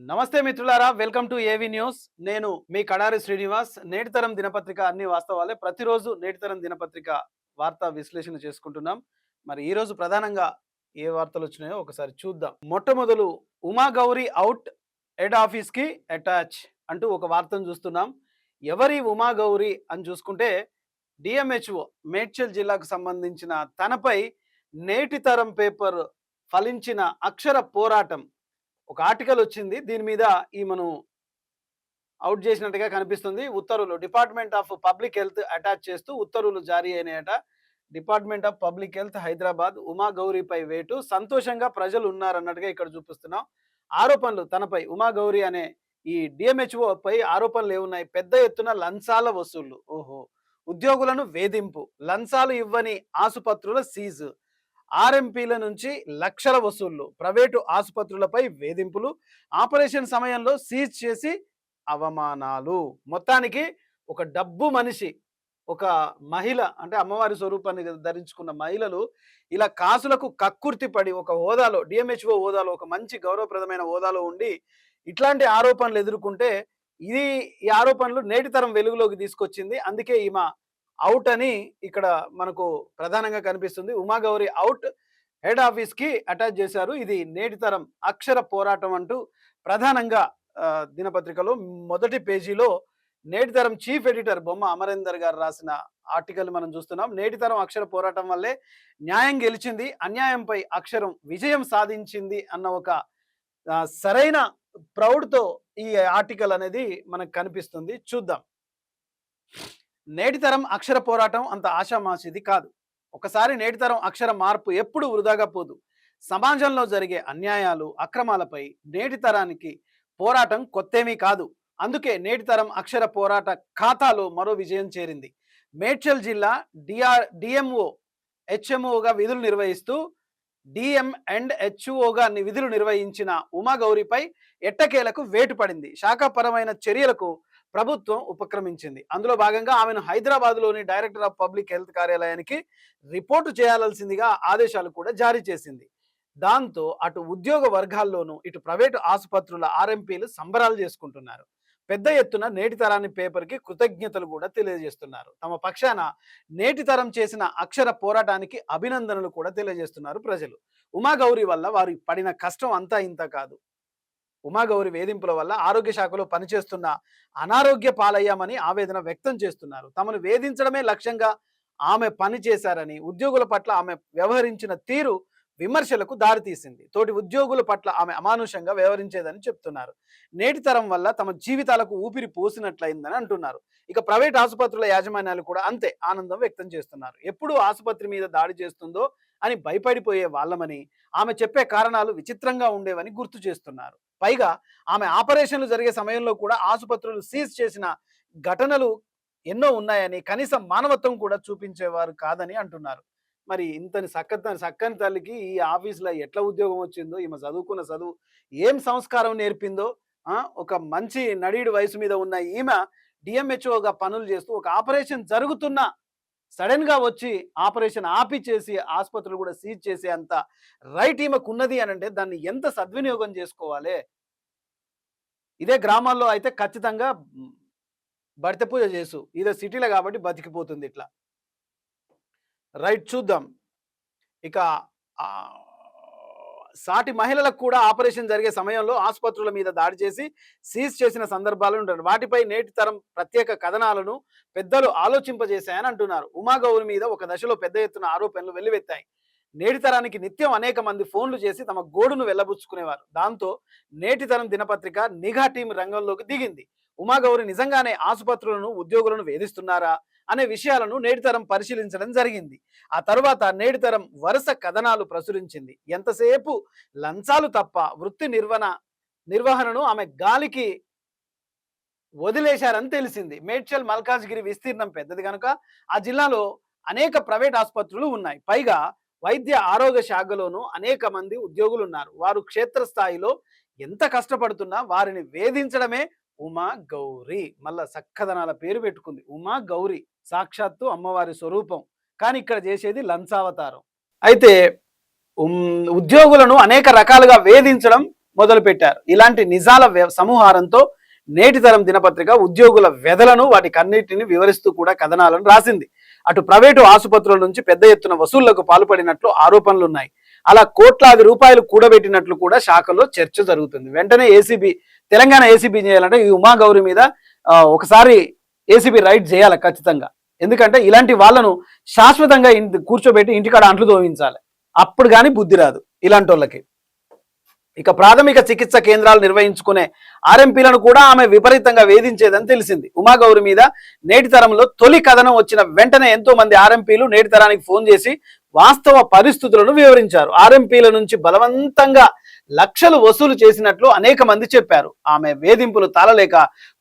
నమస్తే మిత్రులారా, welcome to ఏవి న్యూస్. నేను మీ కడారి శ్రీనివాస్. నేటితరం దినపత్రిక అన్ని వాస్తవాలే. ప్రతిరోజు నేటితరం దినపత్రిక వార్తా విశ్లేషణ చేసుకుంటున్నాం. మరి ఈరోజు ప్రధానంగా ఏ వార్తలు వచ్చినాయో ఒకసారి చూద్దాం. మొట్టమొదలు ఉమా గౌరీ అవుట్, హెడ్ ఆఫీస్కి అటాచ్ అంటూ ఒక వార్తను చూస్తున్నాం. ఎవరి ఉమా గౌరీ అని చూసుకుంటే డిఎంహెచ్ఓ మేడ్చల్ జిల్లాకు సంబంధించిన తనపై నేటితరం పేపర్ ఫలించిన అక్షర పోరాటం ఒక ఆర్టికల్ వచ్చింది. దీని మీద ఈమెను అవుట్ చేసినట్టుగా కనిపిస్తుంది. ఉత్తర్వులు department of public health attach చేస్తూ ఉత్తర్వులు జారీ అయినాయట. Department of public health Hyderabad Uma గౌరీపై వేటు, సంతోషంగా ప్రజలు ఉన్నారన్నట్టుగా ఇక్కడ చూపిస్తున్నాం. ఆరోపణలు తనపై ఉమా గౌరీ అనే ఈ డిఎంహెచ్ఓ పై ఆరోపణలు ఏమున్నాయి? పెద్ద ఎత్తున లంచాల వసూళ్లు, ఉద్యోగులను వేధింపు, లంచాలు ఇవ్వని ఆసుపత్రుల సీజు, ఆర్ఎంపీల నుంచి లక్షల వసూళ్లు, ప్రైవేటు ఆసుపత్రులపై వేధింపులు, ఆపరేషన్ సమయంలో సీజ్ చేసి అవమానాలు. మొత్తానికి ఒక డబ్బు మనిషి, ఒక మహిళ అంటే అమ్మవారి స్వరూపాన్ని ధరించుకున్న మహిళలు ఇలా కాసులకు కక్కుర్తి పడి ఒక హోదాలో, డిఎంహెచ్ఓ హోదాలో, ఒక మంచి గౌరవప్రదమైన హోదాలో ఉండి ఇట్లాంటి ఆరోపణలు ఎదుర్కొంటే ఈ ఆరోపణలు నేటితరం వెలుగులోకి తీసుకొచ్చింది. అందుకే ఈమె అవుట్ అని ఇక్కడ మనకు ప్రధానంగా కనిపిస్తుంది. ఉమా గౌరీ అవుట్, హెడ్ ఆఫీస్కి అటాచ్ చేశారు. ఇది నేటితరం అక్షర పోరాటం అంటూ ప్రధానంగా దినపత్రికలో మొదటి పేజీలో నేటితరం చీఫ్ ఎడిటర్ బొమ్మ అమరేందర్ గారు రాసిన ఆర్టికల్ మనం చూస్తున్నాం. నేటితరం అక్షర పోరాటం వల్లే న్యాయం గెలిచింది, అన్యాయంపై అక్షరం విజయం సాధించింది అన్న ఒక సరైన ప్రౌడ్తో ఈ ఆర్టికల్ అనేది మనకు కనిపిస్తుంది. చూద్దాం. నేటితరం అక్షర పోరాటం అంత ఆషామాషిది కాదు. ఒకసారి నేటితరం అక్షర మార్పు ఎప్పుడు వృధాగా పోదు. సమాజంలో జరిగే అన్యాయాలు, అక్రమాలపై నేటితరానికి పోరాటం కొత్తేమీ కాదు. అందుకే నేటితరం అక్షర పోరాట ఖాతాలో మరో విజయం చేరింది. మేడ్చల్ జిల్లా డిఎంఓ హెచ్ఎంఓగా విధులు నిర్వహిస్తూ డిఎం అండ్ హెచ్ఓగా విధులు నిర్వహించిన ఉమా గౌరీపై ఎట్టకేలకు వేటు పడింది. శాఖాపరమైన చర్యలకు ప్రభుత్వం ఉపక్రమించింది. అందులో భాగంగా ఆమెను హైదరాబాద్లోని డైరెక్టర్ ఆఫ్ పబ్లిక్ హెల్త్ కార్యాలయానికి రిపోర్టు చేయాల్సిందిగా ఆదేశాలు కూడా జారీ చేసింది. దాంతో అటు ఉద్యోగ వర్గాల్లోనూ ఇటు ప్రైవేటు ఆసుపత్రుల ఆర్ఎంపీలు సంబరాలు చేసుకుంటున్నారు. పెద్ద ఎత్తున నేటితరాన్ని పేపర్కి కృతజ్ఞతలు కూడా తెలియజేస్తున్నారు. తమ పక్షాన నేటితరం చేసిన అక్షర పోరాటానికి అభినందనలు కూడా తెలియజేస్తున్నారు ప్రజలు. ఉమా గౌరీ వల్ల వారు పడిన కష్టం అంతా ఇంత కాదు. ఉమా గౌరీ వేధింపుల వల్ల ఆరోగ్య శాఖలో పనిచేస్తున్న అనారోగ్య పాలయ్యామని ఆవేదన వ్యక్తం చేస్తున్నారు. తమను వేధించడమే లక్ష్యంగా ఆమె పని చేశారని, ఉద్యోగుల పట్ల ఆమె వ్యవహరించిన తీరు విమర్శలకు దారితీసింది. తోటి ఉద్యోగుల పట్ల ఆమె అమానుషంగా వ్యవహరించేదని చెప్తున్నారు. నేటితరం వల్ల తమ జీవితాలకు ఊపిరి పోసినట్లయిందని అంటున్నారు. ఇక ప్రైవేట్ ఆసుపత్రుల యాజమాన్యాలు కూడా అంతే ఆనందం వ్యక్తం చేస్తున్నారు. ఎప్పుడు ఆసుపత్రి మీద దాడి చేస్తుందో అని భయపడిపోయే వాళ్ళమని, ఆమె చెప్పే కారణాలు విచిత్రంగా ఉండేవని గుర్తు చేస్తున్నారు. పైగా ఆమె ఆపరేషన్లు జరిగే సమయంలో కూడా ఆసుపత్రులు సీజ్ చేసిన ఘటనలు ఎన్నో ఉన్నాయని, కనీసం మానవత్వం కూడా చూపించేవారు కాదని అంటున్నారు. మరి ఇంతని చక్కని తల్లికి ఈ ఆఫీసులో ఎట్లా ఉద్యోగం వచ్చిందో, ఈమె చదువుకున్న చదువు ఏం సంస్కారం నేర్పిందో, ఒక మంచి నడీడు వయసు మీద ఉన్న ఈమె డిఎంహెచ్ఓగా పనులు చేస్తూ ఒక ఆపరేషన్ జరుగుతున్నా సడన్ గా వచ్చి ఆపరేషన్ ఆపి చేసి ఆసుపత్రులు కూడా సీజ్ చేసే అంత రైట్ ఈమెకు ఉన్నది అని అంటే దాన్ని ఎంత సద్వినియోగం చేసుకోవాలి. ఇదే గ్రామాల్లో అయితే ఖచ్చితంగా భర్త పూజ చేసు, ఇదే సిటీలో కాబట్టి బతికిపోతుంది ఇట్లా. రైట్, చూద్దాం. ఇక సాటి మహిళలకు కూడా ఆపరేషన్ జరిగే సమయంలో ఆసుపత్రుల మీద దాడి చేసి సీజ్ చేసిన సందర్భాలు ఉంటాయి. వాటిపై నేటితరం ప్రత్యేక కథనాలను పెద్దలు ఆలోచింపజేశాయని అంటున్నారు. ఉమా గౌరి మీద ఒక దశలో పెద్ద ఎత్తున ఆరోపణలు వెల్లువెత్తాయి. నేటితరానికి నిత్యం అనేక మంది ఫోన్లు చేసి తమ గోడును వెళ్లబుచ్చుకునేవారు. దాంతో నేటితరం దినపత్రిక నిఘా టీం రంగంలోకి దిగింది. ఉమా గౌరి నిజంగానే ఆసుపత్రులను, ఉద్యోగులను వేధిస్తున్నారా అనే విషయాలను నేటితరం పరిశీలించడం జరిగింది. ఆ తర్వాత నేటితరం వరుస కథనాలు ప్రచురించింది. ఎంతసేపు లంచాలు తప్ప వృత్తి నిర్వహణను ఆమె గాలికి వదిలేశారని తెలిసింది. మేడ్చల్ మల్కాజ్గిరి విస్తీర్ణం పెద్దది కనుక ఆ జిల్లాలో అనేక ప్రైవేట్ ఆసుపత్రులు ఉన్నాయి. పైగా వైద్య ఆరోగ్య శాఖలోనూ అనేక మంది ఉద్యోగులు ఉన్నారు. వారు క్షేత్రస్థాయిలో ఎంత కష్టపడుతున్నా వారిని వేధించడమే ఉమా గౌరీ. మళ్ళా చక్కదనాల పేరు పెట్టుకుంది ఉమా గౌరీ, సాక్షాత్తు అమ్మవారి స్వరూపం. కానీ ఇక్కడ చేసేది లంచావతారం. అయితే ఉద్యోగులను అనేక రకాలుగా వేధించడం మొదలుపెట్టారు. ఇలాంటి నిజాల సమూహారంతో నేటి తరం దినపత్రిక ఉద్యోగుల వ్యధలను వాటికన్నిటిని వివరిస్తూ కూడా కథనాలను రాసింది. అటు ప్రైవేటు ఆసుపత్రుల నుంచి పెద్ద ఎత్తున వసూళ్లకు పాల్పడినట్లు ఆరోపణలున్నాయి. అలా కోట్లాది రూపాయలు కూడబెట్టినట్లు కూడా శాఖలో చర్చ జరుగుతుంది. వెంటనే తెలంగాణ ఏసీబీ చేయాలంటే ఈ ఉమా గౌరి మీద ఒకసారి ఏసీబీ రైడ్ చేయాలి ఖచ్చితంగా. ఎందుకంటే ఇలాంటి వాళ్ళను శాశ్వతంగా కూర్చోబెట్టి ఇంటికాడ అంట్లు తోవించాలి. అప్పుడు కానీ బుద్ధి రాదు ఇలాంటి వాళ్ళకి. ఇక ప్రాథమిక చికిత్స కేంద్రాలు నిర్వహించుకునే ఆర్ఎంపీలను కూడా ఆమె విపరీతంగా వేధించేదని తెలిసింది. ఉమా గౌరి మీద నేటి తరంలో తొలి కథనం వచ్చిన వెంటనే ఎంతో మంది ఆర్ఎంపీలు నేటి తరానికి ఫోన్ చేసి వాస్తవ పరిస్థితులను వివరించారు. ఆర్ఎంపీల నుంచి బలవంతంగా లక్షలు వసూలు చేసినట్లు అనేక మంది చెప్పారు. ఆమె వేధింపులు తాళలేక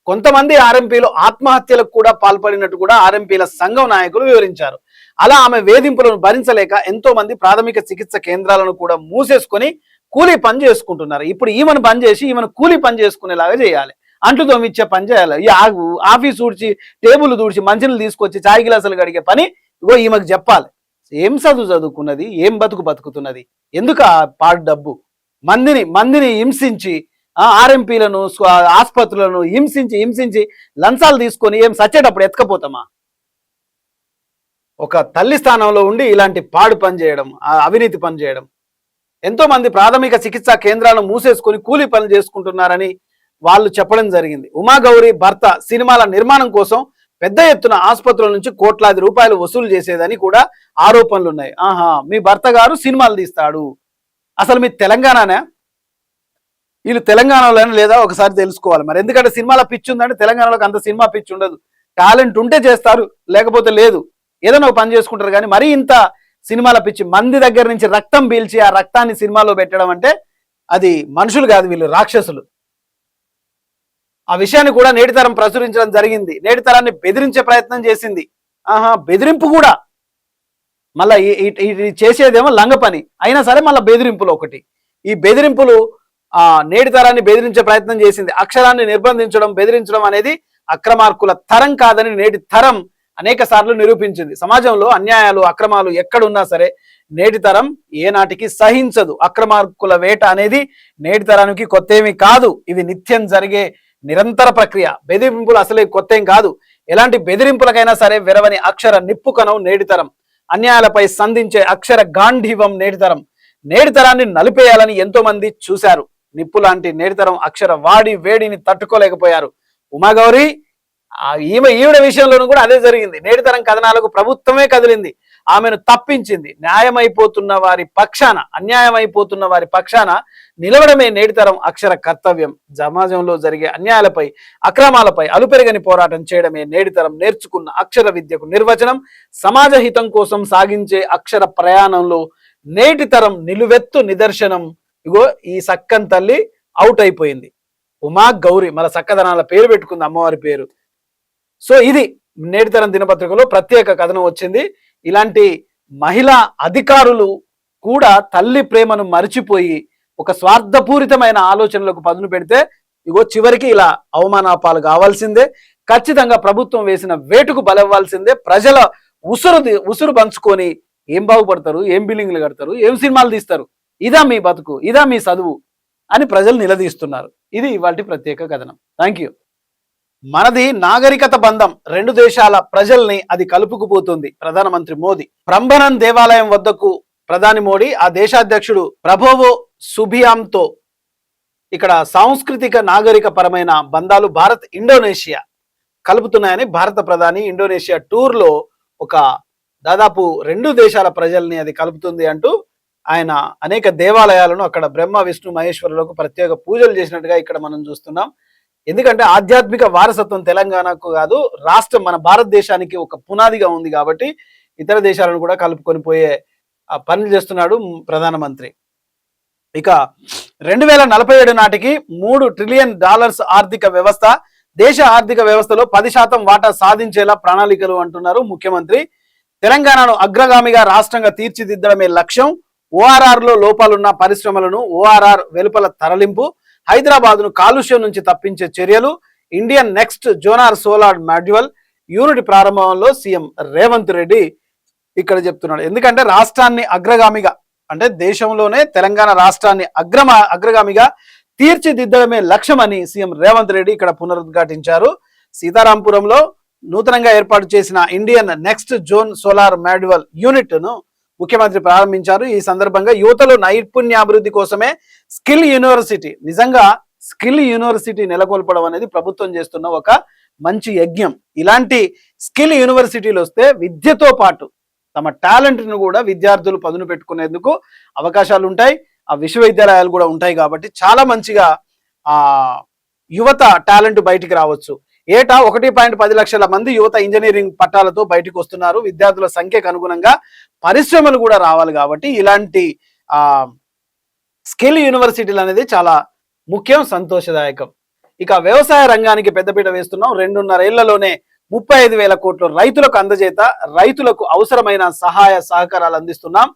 కొంతమంది ఆర్ఎంపీలు ఆత్మహత్యలకు కూడా పాల్పడినట్టు కూడా ఆర్ఎంపీల సంఘం నాయకులు వివరించారు. అలా ఆమె వేధింపులను భరించలేక ఎంతో మంది ప్రాథమిక చికిత్స కేంద్రాలను కూడా మూసేసుకొని కూలీ పని చేసుకుంటున్నారు. ఇప్పుడు ఈమెను బంద్ చేసి ఈమెను కూలీ పని చేసుకునేలాగా చేయాలి. అంట్లు తోమిచ్చే పని చేయాలి. ఈ ఆఫీస్ ఊడ్చి టేబుల్ దూడ్చి మంచినీళ్ళు తీసుకొచ్చి చాయ్ గిలాసులు కడిగే పని ఇగో ఈమెకు చెప్పాలి. ఏం చదువుకున్నది, ఏం బతుకుతున్నది, ఎందుకు ఆ పాడు డబ్బు? మందిని హింసించి ఆర్ఎంపీలను ఆసుపత్రులను హింసించి లంచాలు తీసుకొని ఏం సచ్చేటప్పుడు ఎత్తుకపోతామా? ఒక తల్లి స్థానంలో ఉండి ఇలాంటి పాడు పని చేయడం, అవినీతి పని చేయడం. ఎంతో మంది ప్రాథమిక చికిత్సా కేంద్రాలను మూసేసుకొని కూలీ పనులు చేసుకుంటున్నారని వాళ్ళు చెప్పడం జరిగింది. ఉమా గౌరి భర్త సినిమాల నిర్మాణం కోసం పెద్ద ఎత్తున ఆసుపత్రుల నుంచి కోట్లాది రూపాయలు వసూలు చేసేదని కూడా ఆరోపణలు ఉన్నాయి. మీ భర్త గారు సినిమాలు తీస్తాడు. అసలు మీ తెలంగాణనే? వీళ్ళు తెలంగాణలోనే లేదా ఒకసారి తెలుసుకోవాలి మరి. ఎందుకంటే సినిమాల పిచ్చి ఉందంటే తెలంగాణలోకి అంత సినిమా పిచ్చి ఉండదు. టాలెంట్ ఉంటే చేస్తారు, లేకపోతే లేదు. ఏదైనా ఒక పని చేసుకుంటారు. కానీ మరీ ఇంత సినిమాల పిచ్చి, మంది దగ్గర నుంచి రక్తం పీల్చి ఆ రక్తాన్ని సినిమాలో పెట్టడం అంటే అది మనుషులు కాదు, వీళ్ళు రాక్షసులు. ఆ విషయాన్ని కూడా నేటి తరం ప్రచురించడం జరిగింది. నేటి తరాన్ని బెదిరించే ప్రయత్నం చేసింది. బెదిరింపు కూడా మళ్ళీ చేసేదేమో లంగ పని అయినా సరే మళ్ళీ బెదిరింపులు ఒకటి. ఈ బెదిరింపులు నేటి తరాన్ని బెదిరించే ప్రయత్నం చేసింది. అక్షరాన్ని నిర్బంధించడం, బెదిరించడం అనేది అక్రమార్కుల తరం కాదని నేటి తరం అనేక సార్లు నిరూపించింది. సమాజంలో అన్యాయాలు, అక్రమాలు ఎక్కడున్నా సరే నేటి తరం ఏనాటికి సహించదు. అక్రమార్కుల వేట అనేది నేటి తరానికి కొత్త ఏమీ కాదు. ఇవి నిత్యం జరిగే నిరంతర ప్రక్రియ. బెదిరింపులు అసలే కొత్త ఏం కాదు. ఎలాంటి బెదిరింపులకైనా సరే విరవని అక్షర నిప్పుకనం నేటి తరం. అన్యాయాలపై సంధించే అక్షర గాంధీవం నేటి తరం. నేటి తరాన్ని నలిపేయాలని ఎంతో మంది చూశారు. నిప్పు లాంటి నేటి తరం అక్షర వేడిని తట్టుకోలేకపోయారు. ఉమాగౌరి ఈవిడ విషయంలోనూ కూడా అదే జరిగింది. నేటి తరం కథనాలకు ప్రభుత్వమే కదిలింది, ఆమెను తప్పించింది. న్యాయమైపోతున్న వారి పక్షాన, అన్యాయమైపోతున్న వారి పక్షాన నిలవడమే నేటి తరం అక్షర కర్తవ్యం. సమాజంలో జరిగే అన్యాయాలపై, అక్రమాలపై అలుపెరగని పోరాటం చేయడమే నేటి తరం నేర్చుకున్న అక్షర విద్యకు నిర్వచనం. సమాజ హితం కోసం సాగించే అక్షర ప్రయాణంలో నేటి తరం నిలువెత్తు నిదర్శనం. ఇగో ఈ సక్కన్ తల్లి అవుట్ అయిపోయింది, ఉమా గౌరి. మన సక్కదనాల పేరు పెట్టుకుంది, అమ్మవారి పేరు. సో ఇది నేటి తరం దినపత్రికలో ప్రత్యేక కథనం వచ్చింది. ఇలాంటి మహిళా అధికారులు కూడా తల్లి ప్రేమను మరిచిపోయి ఒక స్వార్థపూరితమైన ఆలోచనలకు పదును పెడితే ఇగో చివరికి ఇలా అవమానాపాలు కావాల్సిందే. ఖచ్చితంగా ప్రభుత్వం వేసిన వేటుకు బలవ్వాల్సిందే. ప్రజల ఉసురు పంచుకొని ఏం బాగుపడతారు, ఏం బిల్డింగ్లు కడతారు, ఏం సినిమాలు తీస్తారు, ఇదా మీ బతుకు, ఇదా మీ చదువు అని ప్రజలు నిలదీస్తున్నారు. ఇది ఇవాల్టి ప్రత్యేక కథనం. Thank you. మనది నాగరికత బంధం, రెండు దేశాల ప్రజల్ని అది కలుపుకుపోతుంది. ప్రధానమంత్రి మోదీ ప్రంబనన్ దేవాలయం వద్దకు ప్రధాని మోడీ, ఆ దేశాధ్యక్షుడు ప్రభోవో సుబియాంతో ఇక్కడ సాంస్కృతిక నాగరిక పరమైన బంధాలు భారత్ ఇండోనేషియా కలుపుతున్నాయని భారత ప్రధాని ఇండోనేషియా టూర్లో ఒక దాదాపు రెండు దేశాల ప్రజల్ని అది కలుపుతుంది అంటూ ఆయన అనేక దేవాలయాలను అక్కడ బ్రహ్మ విష్ణు మహేశ్వరులకు ప్రత్యేక పూజలు చేసినట్టుగా ఇక్కడ మనం చూస్తున్నాం. ఎందుకంటే ఆధ్యాత్మిక వారసత్వం తెలంగాణకు కాదు, రాష్ట్రం మన భారతదేశానికి ఒక పునాదిగా ఉంది కాబట్టి ఇతర దేశాలను కూడా కలుపుకొని పోయే పనులు చేస్తున్నాడు ప్రధానమంత్రి. ఇక 2047 నాటికి $3 ట్రిలియన్ ఆర్థిక వ్యవస్థ, దేశ ఆర్థిక వ్యవస్థలో 10% వాటా సాధించేలా ప్రణాళికలు అంటున్నారు ముఖ్యమంత్రి. తెలంగాణను అగ్రగామిగా రాష్ట్రంగా తీర్చిదిద్దడమే లక్ష్యం. ఓఆర్ఆర్లో లోపాలున్న పరిశ్రమలను ఓఆర్ఆర్ వెలుపల తరలింపు, హైదరాబాద్ను కాలుష్యం నుంచి తప్పించే చర్యలు, ఇండియన్ నెక్స్ట్ జోనార్ సోలార్ మాడ్యూల్ యూనిట్ ప్రారంభంలో సీఎం రేవంత్ రెడ్డి ఇక్కడ చెప్తున్నాడు. ఎందుకంటే రాష్ట్రాన్ని అగ్రగామిగా, అంటే దేశంలోనే తెలంగాణ రాష్ట్రాన్ని అగ్రగామిగా తీర్చిదిద్దడమే లక్ష్యమని సీఎం రేవంత్ రెడ్డి ఇక్కడ పునరుద్ఘాటించారు. సీతారాంపురంలో నూతనంగా ఏర్పాటు చేసిన Indian next zone solar module unit ను ముఖ్యమంత్రి ప్రారంభించారు. ఈ సందర్భంగా యువతలో నైపుణ్యాభివృద్ధి కోసమే స్కిల్ యూనివర్సిటీ, నిజంగా స్కిల్ యూనివర్సిటీ నెలకొల్పడం అనేది ప్రభుత్వం చేస్తున్న ఒక మంచి యజ్ఞం. ఇలాంటి స్కిల్ యూనివర్సిటీలు వస్తే విద్యతో పాటు తమ టాలెంట్ను కూడా విద్యార్థులు పదును పెట్టుకునేందుకు అవకాశాలు ఉంటాయి. ఆ విశ్వవిద్యాలయాలు కూడా ఉంటాయి కాబట్టి చాలా మంచిగా ఆ యువత టాలెంట్ బయటికి రావచ్చు. ఏటా 1.10 లక్షల మంది యువత ఇంజనీరింగ్ పట్టాలతో బయటకు వస్తున్నారు. విద్యార్థుల సంఖ్యకు అనుగుణంగా పరిశ్రమలు కూడా రావాలి కాబట్టి ఇలాంటి స్కిల్ యూనివర్సిటీలు అనేది చాలా ముఖ్యం, సంతోషదాయకం. ఇక వ్యవసాయ రంగానికి పెద్దపీట వేస్తున్నాం. 2.5 ఏళ్లలోనే 35,000 కోట్లు రైతులకు అందజేత, రైతులకు అవసరమైన సహాయ సహకారాలు అందిస్తున్నాం.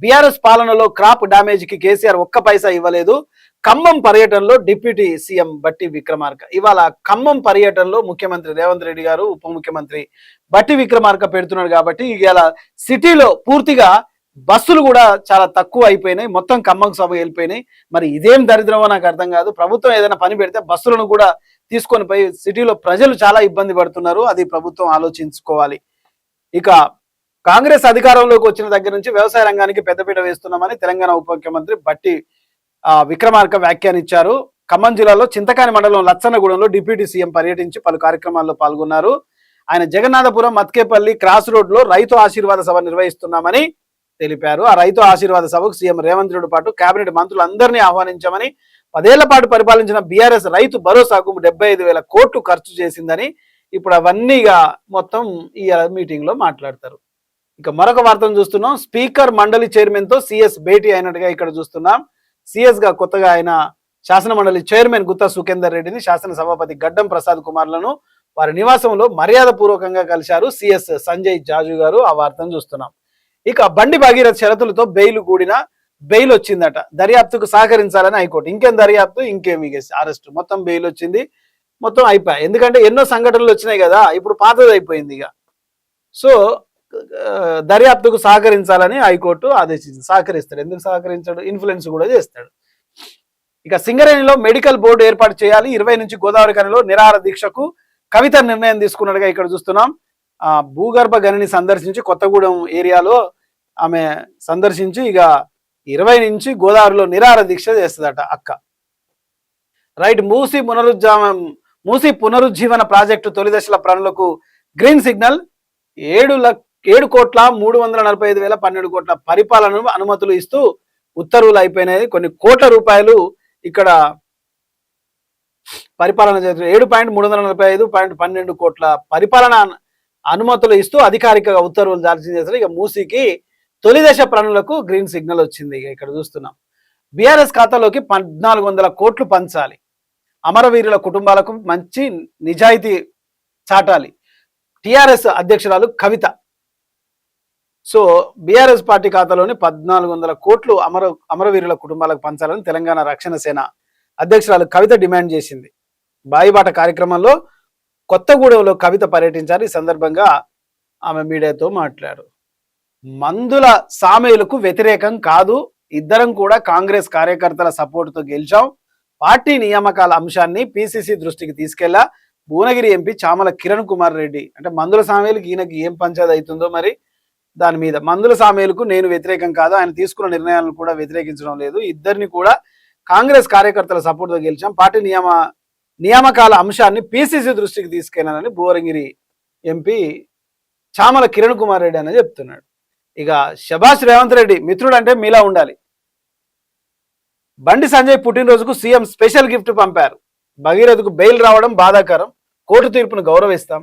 బీఆర్ఎస్ పాలనలో క్రాప్ డ్యామేజ్ కి కేసీఆర్ ఒక్క పైసా ఇవ్వలేదు. ఖమ్మం పర్యటనలో డిప్యూటీ సీఎం బట్టి విక్రమార్క, ఇవాళ ఖమ్మం పర్యటనలో ముఖ్యమంత్రి రేవంత్ రెడ్డి గారు, ఉప ముఖ్యమంత్రి బట్టి విక్రమార్క పెడుతున్నాడు కాబట్టి ఇలా సిటీలో పూర్తిగా బస్సులు కూడా చాలా తక్కువ అయిపోయినాయి. మొత్తం ఖమ్మం సభ వెళ్ళిపోయినాయి. మరి ఇదేం దరిద్రమో నాకు అర్థం కాదు. ప్రభుత్వం ఏదైనా పని పెడితే బస్సులను కూడా తీసుకొని పోయి సిటీలో ప్రజలు చాలా ఇబ్బంది పడుతున్నారు. అది ప్రభుత్వం ఆలోచించుకోవాలి. ఇక కాంగ్రెస్ అధికారంలోకి వచ్చిన దగ్గర నుంచి వ్యవసాయ రంగానికి పెద్దపీట వేస్తున్నామని తెలంగాణ ఉప ముఖ్యమంత్రి బట్టి విక్రమార్క వ్యాఖ్యానించారు. ఖమ్మం జిల్లాలో చింతకాని మండలం లచ్చన్నగూడెంలో డిప్యూటీ సీఎం పర్యటించి పలు కార్యక్రమాల్లో పాల్గొన్నారు. ఆయన జగన్నాథపురం మత్కేపల్లి క్రాస్ రోడ్ లో రైతు ఆశీర్వాద సభ నిర్వహిస్తున్నామని తెలిపారు. ఆ రైతు ఆశీర్వాద సభకు సీఎం రేవంత్ రెడ్డి పాటు కేబినెట్ మంత్రులందరినీ ఆహ్వానించామని, 10 ఏళ్ల పాటు పరిపాలించిన బీఆర్ఎస్ రైతు భరోసాకు 75,000 కోట్లు ఖర్చు చేసిందని ఇప్పుడు అవన్నీగా మొత్తం ఈ మీటింగ్ లో మాట్లాడతారు. ఇక మరొక వార్తను చూస్తున్నాం. స్పీకర్ మండలి చైర్మన్ తో సీఎస్ భేటీ అయినట్టుగా ఇక్కడ చూస్తున్నాం. సీఎస్ గా కొత్తగా ఆయన శాసన మండలి చైర్మన్ గుత్తా సుఖేందర్ రెడ్డిని, శాసన సభాపతి గడ్డం ప్రసాద్ కుమార్లను వారి నివాసంలో మర్యాద పూర్వకంగా కలిశారు సిఎస్ సంజయ్ జాజు గారు. ఆ వార్తను చూస్తున్నాం. ఇక బండి భాగీరథ్ షరతులతో బెయిల్ వచ్చిందట. దర్యాప్తుకు సహకరించాలని హైకోర్టు. ఇంకేం దర్యాప్తు, ఇంకేమి అరెస్ట్, మొత్తం బెయిల్ వచ్చింది, మొత్తం అయిపోయాయి. ఎందుకంటే ఎన్నో సంఘటనలు వచ్చినాయి కదా, ఇప్పుడు పాతది అయిపోయింది. ఇక సో దర్యాప్తుకు సహకరించాలని హైకోర్టు ఆదేశించింది. సహకరిస్తాడు, ఎందుకు సహకరించాడు, ఇన్ఫ్లుయెన్స్ కూడా చేస్తాడు. ఇక సింగరేణిలో మెడికల్ బోర్డు ఏర్పాటు చేయాలి. 20 నుంచి గోదావరి ఖనిలో నిరాహార దీక్షకు కవిత నిర్ణయం తీసుకున్నట్టుగా ఇక్కడ చూస్తున్నాం. భూగర్భ గనిని సందర్శించి కొత్తగూడెం ఏరియాలో ఆమె సందర్శించి ఇక 20 నుంచి గోదావరిలో నిరాహార దీక్ష చేస్తుందట అక్క. రైట్. మూసి పునరుజ్జీవన ప్రాజెక్టు తొలి దశల పనులకు గ్రీన్ సిగ్నల్. 7,345,012 కోట్ల పరిపాలనను అనుమతులు ఇస్తూ ఉత్తర్వులు అయిపోయినాయి. కొన్ని కోట్ల రూపాయలు ఇక్కడ పరిపాలన చేస్తారు. 7,345,12 కోట్ల పరిపాలన అనుమతులు ఇస్తూ అధికారిక ఉత్తర్వులు జారీ చేశారు. ఇక మూసీకి తొలి దశ పనులకు గ్రీన్ సిగ్నల్ వచ్చింది. ఇక ఇక్కడ చూస్తున్నాం. బీఆర్ఎస్ ఖాతాలోకి 1,400 కోట్లు పంచాలి. అమరవీరుల కుటుంబాలకు మంచి నిజాయితీ చాటాలి. టిఆర్ఎస్ అధ్యక్షురాలు కవిత. సో బీఆర్ఎస్ పార్టీ ఖాతాలోని 1,400 కోట్లు అమరవీరుల కుటుంబాలకు పంచాలని తెలంగాణ రక్షణ సేన అధ్యక్షురాలు కవిత డిమాండ్ చేసింది. బాయిబాట కార్యక్రమంలో కొత్తగూడెంలో కవిత పర్యటించారు. ఈ సందర్భంగా ఆమె మీడియాతో మాట్లాడారు. మందుల సామేలకు వ్యతిరేకం కాదు, ఇద్దరం కూడా కాంగ్రెస్ కార్యకర్తల సపోర్టుతో గెలిచాం. పార్టీ నియామకాల అంశాన్ని పిసిసి దృష్టికి తీసుకెళ్లా. భువనగిరి ఎంపీ చామల కిరణ్ కుమార్ రెడ్డి అంటే మందుల సామేలకు ఈయనకి ఏం పంచాది అవుతుందో మరి దాని మీద. మందుల సామేలకు నేను వ్యతిరేకం కాదు, ఆయన తీసుకున్న నిర్ణయాలను కూడా వ్యతిరేకించడం లేదు, ఇద్దరిని కూడా కాంగ్రెస్ కార్యకర్తల సపోర్టుతో గెలిచాం. పార్టీ నియామకాల అంశాన్ని పిసిసి దృష్టికి తీసుకెళ్ళానని భువనగిరి ఎంపీ చామల కిరణ్ కుమార్ రెడ్డి అని చెప్తున్నాడు. ఇక శభాష్ రేవంత్ రెడ్డి, మిత్రుడు అంటే మీలా ఉండాలి. Bandi Sanjay పుట్టినరోజుకు CM special gift పంపారు. భగీరథకు బెయిల్ రావడం బాధాకరం, కోర్టు తీర్పును గౌరవిస్తాం,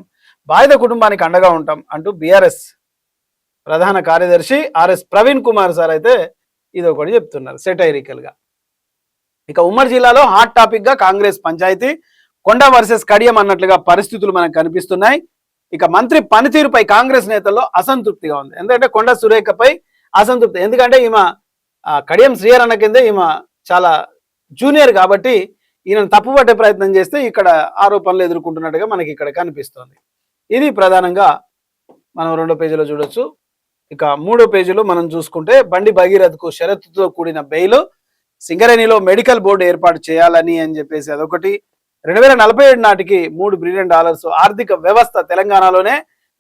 బాధిత కుటుంబానికి అండగా ఉంటాం అంటూ బీఆర్ఎస్ ప్రధాన కార్యదర్శి ఆర్ఎస్ ప్రవీణ్ కుమార్ సార్ అయితే ఇదొకటి చెప్తున్నారు సెటైరికల్ గా. ఇక ఉమ్మడి జిల్లాలో హాట్ టాపిక్ గా కాంగ్రెస్ పంచాయతీ, కొండ వర్సెస్ కడియం అన్నట్లుగా పరిస్థితులు మనకు కనిపిస్తున్నాయి. ఇక మంత్రి పనితీరుపై కాంగ్రెస్ నేతల్లో అసంతృప్తిగా ఉంది. ఎందుకంటే కొండ సురేఖపై అసంతృప్తి, ఎందుకంటే ఈమె కడియం శ్రీహర్ అన్న కింద ఈమె చాలా జూనియర్ కాబట్టి ఈయనను తప్పుపట్టే ప్రయత్నం చేస్తే ఇక్కడ ఆరోపణలు ఎదుర్కొంటున్నట్టుగా మనకి ఇక్కడ కనిపిస్తుంది. ఇది ప్రధానంగా మనం 2వ పేజీలో చూడొచ్చు. ఇక 3వ పేజీలో మనం చూసుకుంటే బండి భగీరథకు షరతుతో కూడిన బెయిల్, సింగరేణిలో మెడికల్ బోర్డు ఏర్పాటు చేయాలని అని చెప్పేసి అదొకటి. 2047 నాటికి $3 బిలియన్ ఆర్థిక వ్యవస్థ తెలంగాణలోనే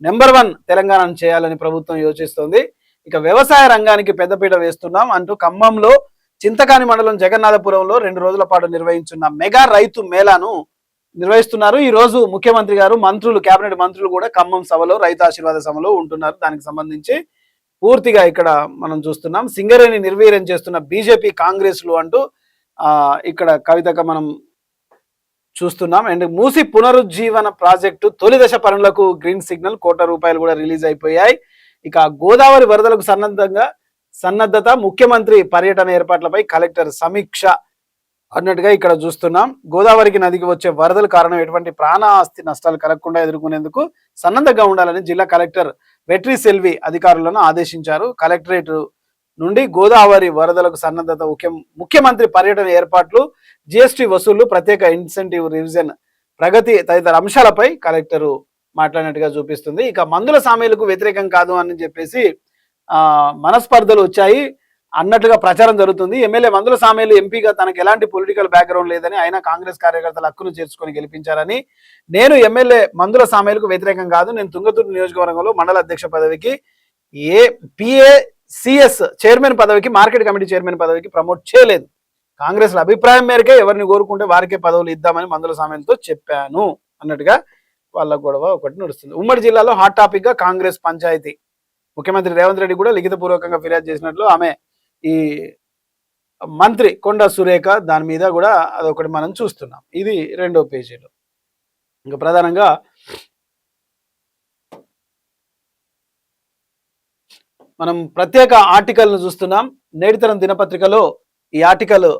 నెంబర్ 1 తెలంగాణను చేయాలని ప్రభుత్వం యోచిస్తోంది. ఇక వ్యవసాయ రంగానికి పెద్దపీట వేస్తున్నాం అంటూ ఖమ్మంలో చింతకాని మండలం జగన్నాథపురంలో 2 రోజుల పాటు నిర్వహించున్న మెగా రైతు మేళాను నిర్వహిస్తున్నారు. ఈ రోజు ముఖ్యమంత్రి గారు, మంత్రులు, కేబినెట్ మంత్రులు కూడా ఖమ్మం సభలో, రైతు ఆశీర్వాద సభలో ఉంటున్నారు. దానికి సంబంధించి పూర్తిగా ఇక్కడ మనం చూస్తున్నాం. సింగరేణి నిర్వీర్యం చేస్తున్న బీజేపీ, కాంగ్రెస్లు అంటూ ఇక్కడ కవితగా మనం చూస్తున్నాం. అండ్ మూసి పునరుజ్జీవన ప్రాజెక్టు తొలి దశ పనులకు గ్రీన్ సిగ్నల్, ₹1 కూడా రిలీజ్ అయిపోయాయి. ఇక గోదావరి వరదలకు సన్నద్ధత, ముఖ్యమంత్రి పర్యటన ఏర్పాట్లపై కలెక్టర్ సమీక్ష అన్నట్టుగా ఇక్కడ చూస్తున్నాం. గోదావరికి నదికి వచ్చే వరదల కారణం ఎటువంటి ప్రాణ ఆస్తి నష్టాలు కలగకుండా ఎదుర్కొనేందుకు సన్నద్ధంగా ఉండాలని జిల్లా కలెక్టర్ వెట్రి సెల్వి అధికారులను ఆదేశించారు. కలెక్టరేట్ నుండి గోదావరి వరదలకు సన్నద్ధత, ముఖ్యమంత్రి పర్యటన ఏర్పాట్లు, జిఎస్టీ వసూళ్లు, ప్రత్యేక ఇన్సెంటివ్ రివిజన్ ప్రగతి తదితర అంశాలపై కలెక్టరు మాట్లాడినట్టుగా చూపిస్తుంది. ఇక మందుల సామీలకు వ్యతిరేకం కాదు అని చెప్పేసి మనస్పర్ధలు వచ్చాయి అన్నట్లుగా ప్రచారం జరుగుతుంది. ఎమ్మెల్యే మందుల సామేలు ఎంపీగా తనకు ఎలాంటి పొలిటికల్ బ్యాక్గ్రౌండ్ లేదని, ఆయన కాంగ్రెస్ కార్యకర్తల హక్కును చేర్చుకొని గెలిపించారని, నేను ఎమ్మెల్యే మందుల సామేలకు వ్యతిరేకం కాదు, నేను తుంగతుర్తి నియోజకవర్గంలో మండల అధ్యక్ష పదవికి, పిఏసిఎస్ చైర్మన్ పదవికి, మార్కెట్ కమిటీ చైర్మన్ పదవికి ప్రమోట్ చేయలేదు. కాంగ్రెస్ అభిప్రాయం మేరకే ఎవరిని కోరుకుంటే వారికే పదవులు ఇద్దామని మందుల సామేలతో చెప్పాను అన్నట్టుగా వాళ్ళ గొడవ ఒకటి నడుస్తుంది. ఉమ్మడి జిల్లాలో హాట్ టాపిక్ గా కాంగ్రెస్ పంచాయతీ. ముఖ్యమంత్రి రేవంత్ రెడ్డి కూడా లిఖితపూర్వకంగా ఫిర్యాదు చేసినట్లు ఆమె ఈ మంత్రి కొండ సురేఖ దాని మీద కూడా అదొకటి మనం చూస్తున్నాం. ఇది 2వ పేజీలో. ఇంకా ప్రధానంగా మనం ప్రత్యేక ఆర్టికల్ను చూస్తున్నాం. నేటితరం దినపత్రికలో ఈ ఆర్టికల్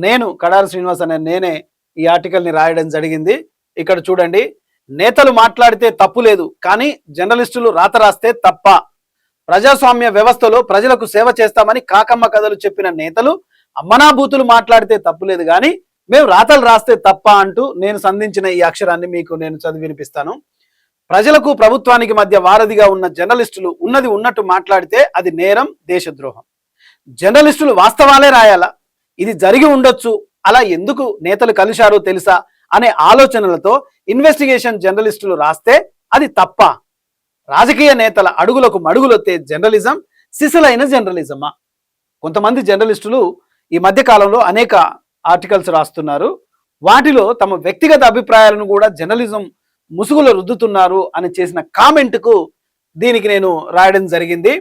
నేను కడారి శ్రీనివాస్ అనే నేనే ఈ ఆర్టికల్ని రాయడం జరిగింది. ఇక్కడ చూడండి, నేతలు మాట్లాడితే తప్పు లేదు, కానీ జర్నలిస్టులు రాత రాస్తే తప్ప. ప్రజాస్వామ్య వ్యవస్థలో ప్రజలకు సేవ చేస్తామని కాకమ్మ కథలు చెప్పిన నేతలు అమ్మనాభూతులు మాట్లాడితే తప్పులేదు, కానీ మేము రాతలు రాస్తే తప్ప అంటూ నేను సంధించిన ఈ అక్షరాన్ని మీకు నేను చదివి వినిపిస్తాను. ప్రజలకు ప్రభుత్వానికి మధ్య వారధిగా ఉన్న జర్నలిస్టులు ఉన్నది ఉన్నట్టు మాట్లాడితే అది నేరం, దేశద్రోహం. జర్నలిస్టులు వాస్తవాలే రాయాలా, ఇది జరిగి ఉండొచ్చు, అలా ఎందుకు నేతలు కలిశారో తెలుసా అనే ఆలోచనలతో ఇన్వెస్టిగేషన్ జర్నలిస్టులు రాస్తే అది తప్ప. రాజకీయ నేతల అడుగులకు మడుగులొత్తే జర్నలిజం సిసలైన జర్నలిజమా? కొంతమంది జర్నలిస్టులు ఈ మధ్య కాలంలో అనేక ఆర్టికల్స్ రాస్తున్నారు. వాటిలో తమ వ్యక్తిగత అభిప్రాయాలను కూడా జర్నలిజం ముసుగులో రుద్దుతున్నారు అని చేసిన కామెంట్కు దీనికి నేను రాయడం జరిగింది.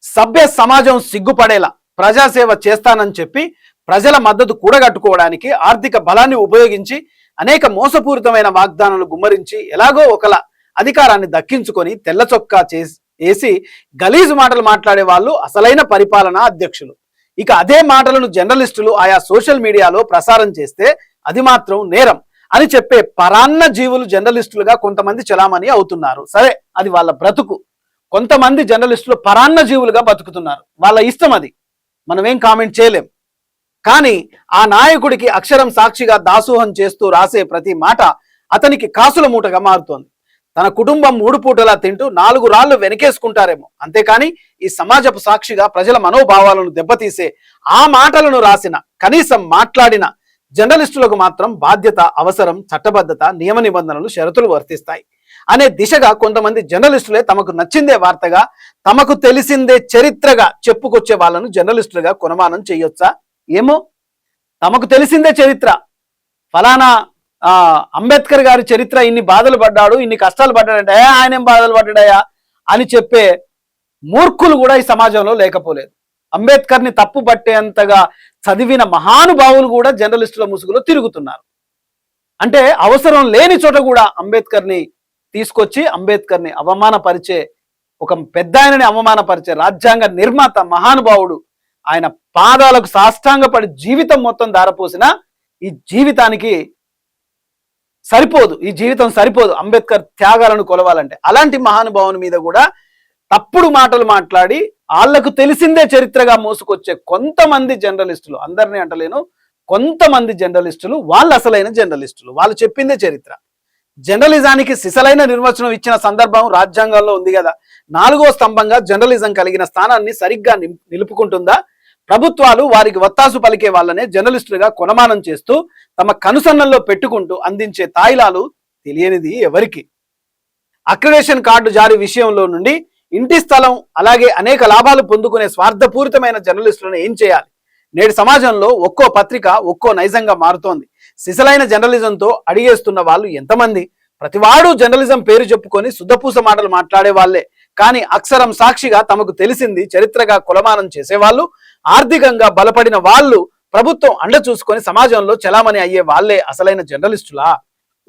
సభ్య సమాజం సిగ్గుపడేలా ప్రజాసేవ చేస్తానని చెప్పి ప్రజల మద్దతు కూడగట్టుకోవడానికి ఆర్థిక బలాన్ని ఉపయోగించి అనేక మోసపూరితమైన వాగ్దానాలు గుమ్మరించి ఎలాగో ఒకలా అధికారాన్ని దక్కించుకొని తెల్ల చొక్కా వేసి గలీజు మాటలు మాట్లాడే వాళ్ళు అసలైన పరిపాలనా అధ్యక్షులు. ఇక అదే మాటలను జర్నలిస్టులు ఆయా సోషల్ మీడియాలో ప్రసారం చేస్తే అది మాత్రం నేరం అని చెప్పే పరాన్న జీవులు జర్నలిస్టులుగా కొంతమంది చలామణి అవుతున్నారు. సరే, అది వాళ్ళ బ్రతుకు. కొంతమంది జర్నలిస్టులు పరాన్న జీవులుగా బతుకుతున్నారు, వాళ్ళ ఇష్టం, అది మనం ఏం కామెంట్ చేయలేం. కానీ ఆ నాయకుడికి అక్షరం సాక్షిగా దాసోహం చేస్తూ రాసే ప్రతి మాట అతనికి కాసుల మూటగా మారుతోంది. తన కుటుంబం 3 పూటలా తింటూ 4 రాళ్లు వెనకేసుకుంటారేమో, అంతేకాని ఈ సమాజపు సాక్షిగా ప్రజల మనోభావాలను దెబ్బతీసే ఆ మాటలను రాసిన, కనీసం మాట్లాడిన జర్నలిస్టులకు మాత్రం బాధ్యత, అవసరం, చట్టబద్ధత, నియమ నిబంధనలు, షరతులు వర్తిస్తాయి అనే దిశగా కొంతమంది జర్నలిస్టులే తమకు నచ్చిందే వార్తగా, తమకు తెలిసిందే చరిత్రగా చెప్పుకొచ్చే వాళ్ళను జర్నలిస్టులుగా కొనమానం చేయొచ్చా? ఏమో, తమకు తెలిసిందే చరిత్ర, ఫలానా అంబేద్కర్ గారి చరిత్ర, ఇన్ని బాధలు పడ్డాడు, ఇన్ని కష్టాలు పడ్డాడంటే ఆయన ఏం బాధలు పడ్డాడయా అని చెప్పే మూర్ఖులు కూడా ఈ సమాజంలో లేకపోలేదు. అంబేద్కర్ని తప్పు పట్టేంతగా చదివిన మహానుభావులు కూడా జర్నలిస్టుల ముసుగులో తిరుగుతున్నారు. అంటే అవసరం లేని చోట కూడా అంబేద్కర్ని తీసుకొచ్చి అంబేద్కర్ని అవమానపరిచే, ఒక పెద్ద ఆయనని అవమానపరిచే రాజ్యాంగ నిర్మాత మహానుభావుడు, ఆయన పాదాలకు సాష్టాంగపడి జీవితం మొత్తం దారపోసిన ఈ జీవితానికి సరిపోదు, ఈ జీవితం సరిపోదు అంబేద్కర్ త్యాగాలను కొలవాలంటే. అలాంటి మహానుభావుని మీద కూడా తప్పుడు మాటలు మాట్లాడి వాళ్లకు తెలిసిందే చరిత్రగా మోసుకొచ్చే కొంతమంది జర్నలిస్టులు, అందరినీ అంటలేను, కొంతమంది జర్నలిస్టులు, వాళ్ళు అసలైన జర్నలిస్టులు, వాళ్ళు చెప్పిందే చరిత్ర. జర్నలిజానికి సిసలైన నిర్వచనం ఇచ్చిన సందర్భం రాజ్యాంగంలో ఉంది కదా. 4వ స్తంభంగా జర్నలిజం కలిగిన స్థానాన్ని సరిగ్గా నిలుపుకుంటుందా? ప్రభుత్వాలు వారికి వత్తాసు పలికే వాళ్ళనే జర్నలిస్టులుగా కొనమానం చేస్తూ తమ కనుసన్నల్లో పెట్టుకుంటూ అందించే తాయిలాలు తెలియనిది ఎవరికి. అక్రిడేషన్ కార్డు జారీ విషయంలో నుండి ఇంటి స్థలం అలాగే అనేక లాభాలు పొందుకునే స్వార్థపూరితమైన జర్నలిస్టులను ఏం చేయాలి? నేటి సమాజంలో ఒక్కో పత్రిక ఒక్కో నైజంగా మారుతోంది. సిసలైన జర్నలిజంతో అడిగేస్తున్న వాళ్ళు ఎంతమంది? ప్రతివాడు జర్నలిజం పేరు చెప్పుకొని శుద్ధపూస మాటలు మాట్లాడే వాళ్ళే. కానీ అక్షరం సాక్షిగా తమకు తెలిసింది చరిత్రగా కొలమానం చేసేవాళ్ళు, ఆర్థికంగా బలపడిన వాళ్ళు, ప్రభుత్వం అండ చూసుకొని సమాజంలో చలామణి అయ్యే వాళ్ళే అసలైన జర్నలిస్టులా?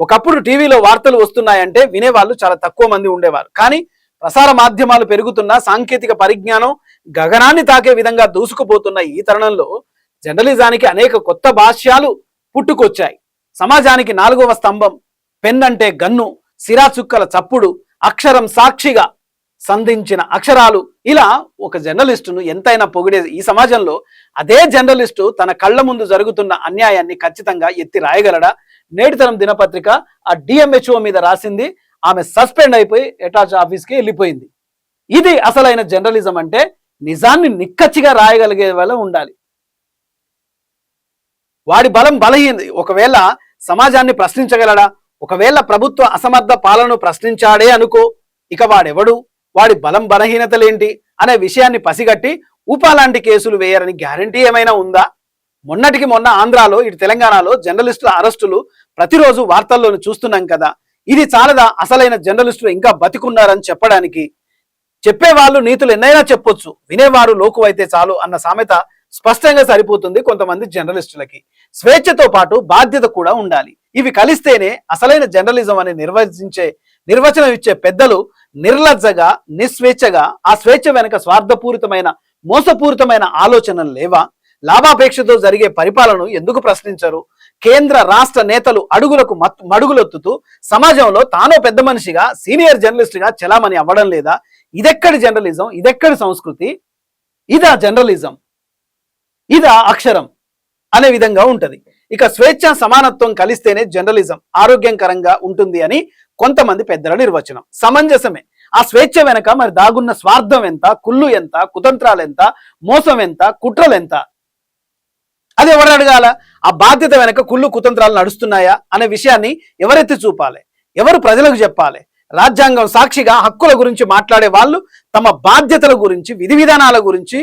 ఒకప్పుడు టీవీలో వార్తలు వస్తున్నాయంటే వినేవాళ్ళు చాలా తక్కువ మంది ఉండేవారు. కానీ ప్రసార మాధ్యమాలు పెరుగుతున్న, సాంకేతిక పరిజ్ఞానం గగనాన్ని తాకే విధంగా దూసుకుపోతున్న ఈ తరుణంలో జర్నలిజానికి అనేక కొత్త భాష్యాలు పుట్టుకొచ్చాయి. సమాజానికి 4వ స్తంభం, పెన్ అంటే గన్ను, సిరా చుక్కల చప్పుడు, అక్షరం సాక్షిగా సంధించిన అక్షరాలు, ఇలా ఒక జర్నలిస్టును ఎంతైనా పొగిడే ఈ సమాజంలో అదే జర్నలిస్టు తన కళ్ళ ముందు జరుగుతున్న అన్యాయాన్ని ఖచ్చితంగా ఎత్తి రాయగలడా? నేటితరం దినపత్రిక ఆ డిఎంహెచ్ఓ మీద రాసింది, ఆమె సస్పెండ్ అయిపోయి అటాచ్ ఆఫీస్కి వెళ్ళిపోయింది. ఇది అసలైన జర్నలిజం అంటే నిజాన్ని నిక్కచ్చిగా రాయగలిగే వల్ల ఉండాలి. వాడి బలం బలహీనది. ఒకవేళ సమాజాన్ని ప్రశ్నించగలడా? ఒకవేళ ప్రభుత్వ అసమర్థ పాలనను ప్రశ్నించాడే అనుకో, ఇక వాడెవడు, వాడి బలం బలహీనతలేంటి అనే విషయాన్ని పసిగట్టి ఊపాలాంటి కేసులు వేయరని గ్యారంటీ ఏమైనా ఉందా? మొన్నటికి మొన్న ఆంధ్రాలో, ఇటు తెలంగాణలో జర్నలిస్టుల అరెస్టులు ప్రతిరోజు వార్తల్లోనూ చూస్తున్నాం కదా. ఇది చాలదా అసలైన జర్నలిస్టులు ఇంకా బతికున్నారని చెప్పడానికి? చెప్పేవాళ్ళు నీతులు ఎన్నైనా చెప్పొచ్చు, వినేవారు లోకు అయితే చాలు అన్న సామెత స్పష్టంగా సరిపోతుంది కొంతమంది జర్నలిస్టులకి. స్వేచ్ఛతో పాటు బాధ్యత కూడా ఉండాలి. ఇవి కలిస్తేనే అసలైన జర్నలిజం అని నిర్వచనం ఇచ్చే పెద్దలు నిర్లజ్జగా, నిస్వేచ్ఛగా, ఆ స్వేచ్ఛ వెనుక స్వార్థపూరితమైన, మోసపూరితమైన ఆలోచనలు లేవా? లాభాపేక్షతో జరిగే పరిపాలనను ఎందుకు ప్రశ్నించరు? కేంద్ర రాష్ట్ర నేతలు అడుగులకు మడుగులొత్తుతూ సమాజంలో తానో పెద్ద మనిషిగా, సీనియర్ జర్నలిస్ట్గా చలామణి అవ్వడం లేదా? ఇదెక్కడి జర్నలిజం? ఇదెక్కడి సంస్కృతి? ఇదా జర్నలిజం? ఇదా అక్షరం అనే విధంగా ఉంటది. ఇక స్వేచ్ఛ, సమానత్వం కలిస్తేనే జర్నలిజం ఆరోగ్యకరంగా ఉంటుంది అని కొంతమంది పెద్దల నిర్వచనం. సమంజసమే. ఆ స్వేచ్ఛ వెనక మరి దాగున్న స్వార్థం ఎంత, కుళ్ళు ఎంత, కుతంత్రాలు ఎంత, మోసం ఎంత, కుట్రలు ఎంత? అది ఎవరు అడగాల? ఆ బాధ్యత వెనక కుళ్ళు కుతంత్రాలు నడుస్తున్నాయా అనే విషయాన్ని ఎవరెత్తి చూపాలి? ఎవరు ప్రజలకు చెప్పాలి? రాజ్యాంగం సాక్షిగా హక్కుల గురించి మాట్లాడే వాళ్ళు తమ బాధ్యతల గురించి, విధి విధానాల గురించి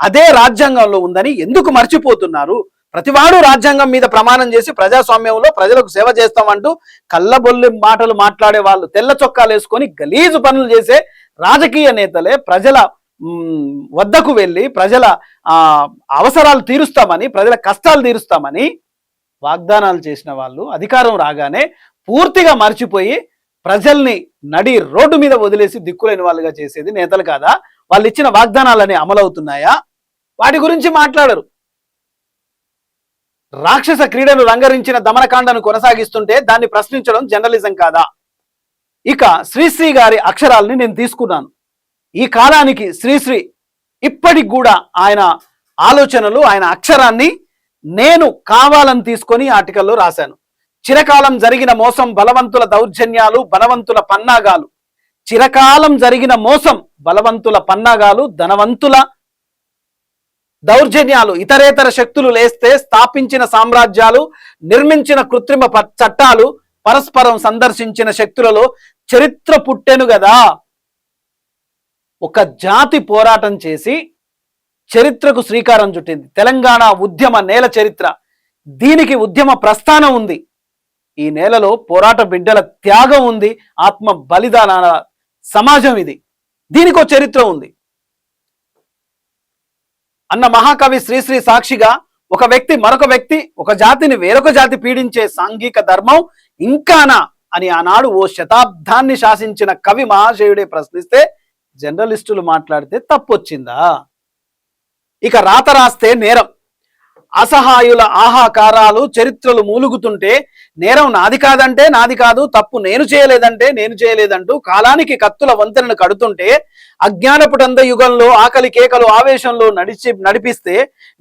అదే రాజ్యాంగంలో ఉందని ఎందుకు మర్చిపోతున్నారు? ప్రతివాడు రాజ్యాంగం మీద ప్రమాణం చేసి ప్రజాస్వామ్యంలో ప్రజలకు సేవ చేస్తామంటూ కళ్ళబొల్లి మాటలు మాట్లాడే వాళ్ళు, తెల్ల చొక్కాలు వేసుకొని గలీజు పనులు చేసే రాజకీయ నేతలే ప్రజల వద్దకు వెళ్ళి ప్రజల అవసరాలు తీరుస్తామని, ప్రజల కష్టాలు తీరుస్తామని వాగ్దానాలు చేసిన వాళ్ళు అధికారం రాగానే పూర్తిగా మర్చిపోయి ప్రజల్ని నడి రోడ్డు మీద వదిలేసి దిక్కులేని వాళ్ళుగా చేసేది నేతలు కాదా? వాళ్ళు ఇచ్చిన వాగ్దానాలని అమలవుతున్నాయా? వాటి గురించి మాట్లాడరు. రాక్షస క్రీడను రంగరించిన దమనకాండను కొనసాగిస్తుంటే దాన్ని ప్రశ్నించడం జర్నలిజం కాదా? ఇక శ్రీశ్రీ గారి అక్షరాలని నేను తీసుకున్నాను. ఈ కాలానికి శ్రీశ్రీ ఇప్పటికి కూడా ఆయన ఆలోచనలు, ఆయన అక్షరాన్ని నేను కావాలని తీసుకొని ఆర్టికల్లో రాశాను. చిరకాలం జరిగిన మోసం, బలవంతుల దౌర్జన్యాలు, బలవంతుల పన్నాగాలు. చిరకాలం జరిగిన మోసం, బలవంతుల పన్నాగాలు, ధనవంతుల దౌర్జన్యాలు, ఇతరేతర శక్తులు లేస్తే స్థాపించిన సామ్రాజ్యాలు, నిర్మించిన కృత్రిమ చట్టాలు, పరస్పరం సందర్శించిన శక్తులలో చరిత్ర పుట్టెను గదా. ఒక జాతి పోరాటం చేసి చరిత్రకు శ్రీకారం చుట్టింది. తెలంగాణ ఉద్యమ నేల చరిత్ర, దీనికి ఉద్యమ ప్రస్థానం ఉంది. ఈ నేలలో పోరాట బిడ్డల త్యాగం ఉంది, ఆత్మ బలిదానాల సమాజం ఇది. దీనికో చరిత్ర ఉంది అన్న మహాకవి శ్రీశ్రీ సాక్షిగా ఒక వ్యక్తి మరొక వ్యక్తి, ఒక జాతిని వేరొక జాతి పీడించే సాంఘిక ధర్మం ఇంకానా అని ఆనాడు ఓ శతాబ్దాన్ని శాసించిన కవి మహాశయుడే ప్రశ్నిస్తే జర్నలిస్టులు మాట్లాడితే తప్పొచ్చిందా? ఇక రాత రాస్తే నేరం, అసహాయుల ఆహాకారాలు, చరిత్రలు మూలుగుతుంటే నేరం నాది కాదంటే నాది కాదు, తప్పు నేను చేయలేదంటే నేను చేయలేదంటూ కాలానికి కత్తుల వంతెనను కడుతుంటే అజ్ఞానపుటంద యుగంలో ఆకలి కేకలు ఆవేశంలో నడిపిస్తే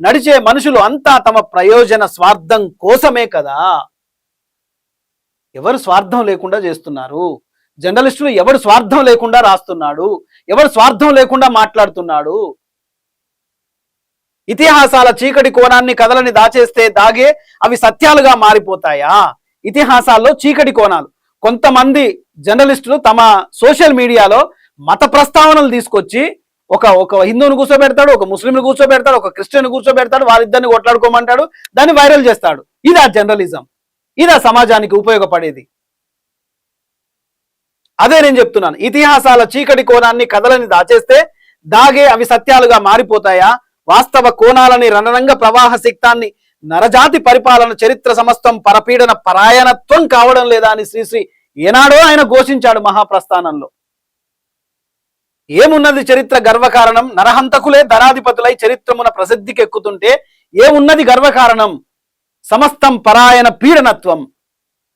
నడిచే మనుషులు అంతా తమ ప్రయోజన స్వార్థం కోసమే కదా. ఎవరు స్వార్థం లేకుండా చేస్తున్నారు? జర్నలిస్టులు ఎవడు స్వార్థం లేకుండా రాస్తున్నాడు? ఎవడు స్వార్థం లేకుండా మాట్లాడుతున్నాడు? ఇతిహాసాల చీకటి కోణాన్ని కథలని దాచేస్తే దాగే అవి సత్యాలుగా మారిపోతాయా? ఇతిహాసాల్లో చీకటి కోణాలు. కొంతమంది జర్నలిస్టులు తమ సోషల్ మీడియాలో మత ప్రస్తావనలు తీసుకొచ్చి ఒక హిందువుని కూర్చోబెడతాడు, ఒక ముస్లింని కూర్చోబెడతాడు, ఒక క్రిస్టియన్ కూర్చోబెడతాడు, వారిద్దరిని కొట్లాడుకోమంటాడు, దాన్ని వైరల్ చేస్తాడు. ఇదా జర్నలిజం? ఇదా సమాజానికి ఉపయోగపడేది? అదే నేను చెప్తున్నాను. ఇతిహాసాల చీకటి కోణాన్ని కథలని దాచేస్తే దాగే అవి సత్యాలుగా మారిపోతాయా? వాస్తవ కోణాలని రణరంగ ప్రవాహ సిక్తాన్ని నరజాతి పరిపాలన చరిత్ర సమస్తం పరపీడన పరాయణత్వం కావడం లేదా అని శ్రీశ్రీ ఏనాడో ఆయన ఘోషించాడు మహాప్రస్థానంలో. ఏమున్నది చరిత్ర గర్వకారణం? నరహంతకులే ధరాధిపతులై చరిత్రమున ప్రసిద్ధికి ఎక్కుతుంటే ఏమున్నది గర్వకారణం? సమస్తం పరాయణ పీడనత్వం.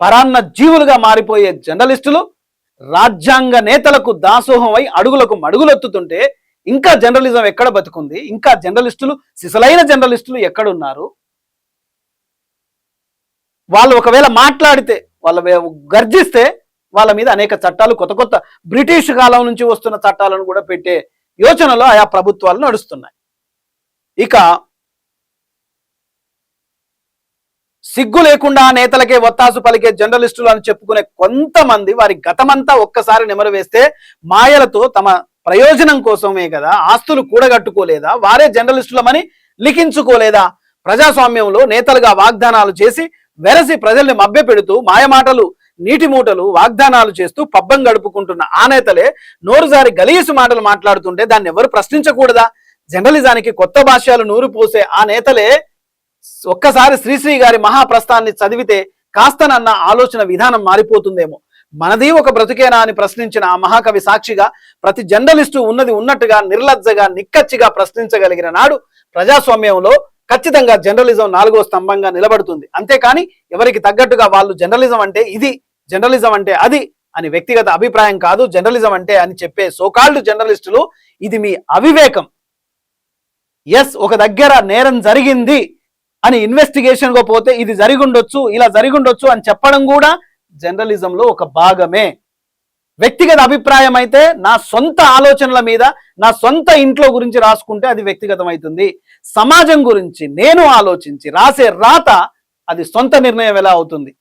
పరాన్న జీవులుగా మారిపోయే జర్నలిస్టులు రాజ్యాంగ నేతలకు దాసోహమై అడుగులకు మడుగులొత్తుతుంటే ఇంకా జర్నలిజం ఎక్కడ బతుకుంది? ఇంకా జర్నలిస్టులు, సిసలైన జర్నలిస్టులు ఎక్కడున్నారు? వాళ్ళు ఒకవేళ మాట్లాడితే, వాళ్ళ గర్జిస్తే వాళ్ళ మీద అనేక చట్టాలు, కొత్త కొత్త బ్రిటిష్ కాలం నుంచి వస్తున్న చట్టాలను కూడా పెట్టే యోచనలో ఆయా ప్రభుత్వాలు నడుస్తున్నాయి. ఇక సిగ్గు లేకుండా నేతలకే ఒత్తాసు పలికే జర్నలిస్టులు అని చెప్పుకునే కొంతమంది వారి గతమంతా ఒక్కసారి నెమరు వేస్తే మాయలతో తమ ప్రయోజనం కోసమే కదా ఆస్తులు కూడగట్టుకోలేదా? వారే జర్నలిస్టులమని లిఖించుకోలేదా? ప్రజాస్వామ్యంలో నేతలుగా వాగ్దానాలు చేసి వెరసి ప్రజల్ని మభ్యపెడుతూ మాయమాటలు, నీటి మూటలు, వాగ్దానాలు చేస్తూ పబ్బం గడుపుకుంటున్న ఆ నేతలే నోరుజారి గలీసు మాటలు మాట్లాడుతుంటే దాన్ని ఎవరు ప్రశ్నించకూడదా? జర్నలిజానికి కొత్త భాష్యాలు నూరు పోసే ఆ నేతలే ఒక్కసారి శ్రీశ్రీ గారి మహాప్రస్థాన్ని చదివితే కాస్తనన్న ఆలోచన విధానం మారిపోతుందేమో. మనది ఒక బ్రతుకేనా అని ప్రశ్నించిన ఆ మహాకవి సాక్షిగా ప్రతి జర్నలిస్టు ఉన్నది ఉన్నట్టుగా నిర్లజ్జగా నిక్కచ్చిగా ప్రశ్నించగలిగిన నాడు ప్రజాస్వామ్యంలో ఖచ్చితంగా జర్నలిజం 4వ స్తంభంగా నిలబడుతుంది. అంతేకాని ఎవరికి తగ్గట్టుగా వాళ్ళు జర్నలిజం అంటే ఇది, జర్నలిజం అంటే అది అని వ్యక్తిగత అభిప్రాయం కాదు. జర్నలిజం అంటే అని చెప్పే సోకాల్డ్ జర్నలిస్టులు ఇది మీ అవివేకం. ఎస్, ఒక దగ్గర నేరం జరిగింది అని ఇన్వెస్టిగేషన్ గా పోతే ఇది జరిగుండొచ్చు, ఇలా జరిగుండొచ్చు అని చెప్పడం కూడా జర్నలిజంలో ఒక భాగమే. వ్యక్తిగత అభిప్రాయం అయితే నా సొంత ఆలోచనల మీద, నా సొంత ఇంట్లో గురించి రాసుకుంటే అది వ్యక్తిగతం అవుతుంది. సమాజం గురించి నేను ఆలోచించి రాసే రాత అది సొంత నిర్ణయం ఎలా అవుతుంది?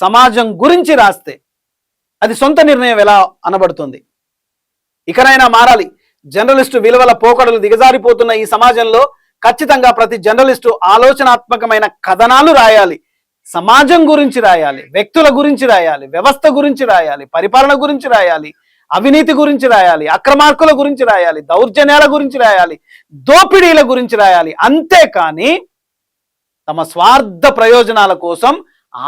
సమాజం గురించి రాస్తే అది సొంత నిర్ణయం ఎలా అనబడుతుంది? ఇకనైనా మారాలి. జర్నలిస్టు విలువల పోకడలు దిగజారిపోతున్న ఈ సమాజంలో ఖచ్చితంగా ప్రతి జర్నలిస్టు ఆలోచనాత్మకమైన కథనాలు రాయాలి. సమాజం గురించి రాయాలి, వ్యక్తుల గురించి రాయాలి, వ్యవస్థ గురించి రాయాలి, పరిపాలన గురించి రాయాలి, అవినీతి గురించి రాయాలి, అక్రమార్కుల గురించి రాయాలి, దౌర్జన్యాల గురించి రాయాలి, దోపిడీల గురించి రాయాలి. అంతేకాని తమ స్వార్థ ప్రయోజనాల కోసం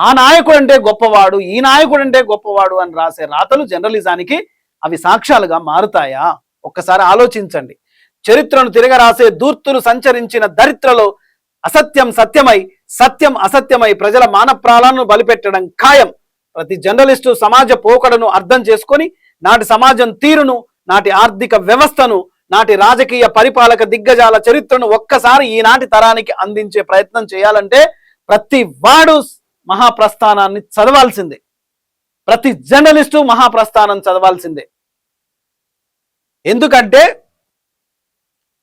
ఆ నాయకుడు అంటే గొప్పవాడు, ఈ నాయకుడు అంటే గొప్పవాడు అని రాసే రాతలు జర్నలిజానికి అవి సాక్ష్యాలుగా మారుతాయా? ఒక్కసారి ఆలోచించండి. చరిత్రను తిరగరాసే దూర్తులు సంచరించిన దరిత్రలో అసత్యం సత్యమై, సత్యం అసత్యమై ప్రజల మానప్రాణాలను బలిపెట్టడం ఖాయం. ప్రతి జర్నలిస్టు సమాజ పోకడను అర్థం చేసుకొని నాటి సమాజం తీరును, నాటి ఆర్థిక వ్యవస్థను, నాటి రాజకీయ పరిపాలక దిగ్గజాల చరిత్రను ఒక్కసారి ఈనాటి తరానికి అందించే ప్రయత్నం చేయాలంటే ప్రతి వాడు మహాప్రస్థానాన్ని చదవాల్సిందే. ప్రతి జర్నలిస్టు మహాప్రస్థానం చదవాల్సిందే. ఎందుకంటే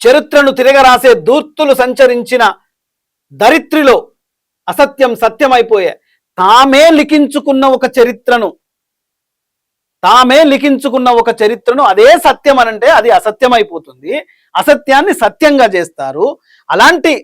చరిత్రను తిరగరాసే దూర్తులు సంచరించిన దరిత్రిలో అసత్యం సత్యమైపోయే తామే లిఖించుకున్న ఒక చరిత్రను అదే సత్యం అనంటే అది అసత్యమైపోతుంది. అసత్యాన్ని సత్యంగా చేస్తారు. అలాంటి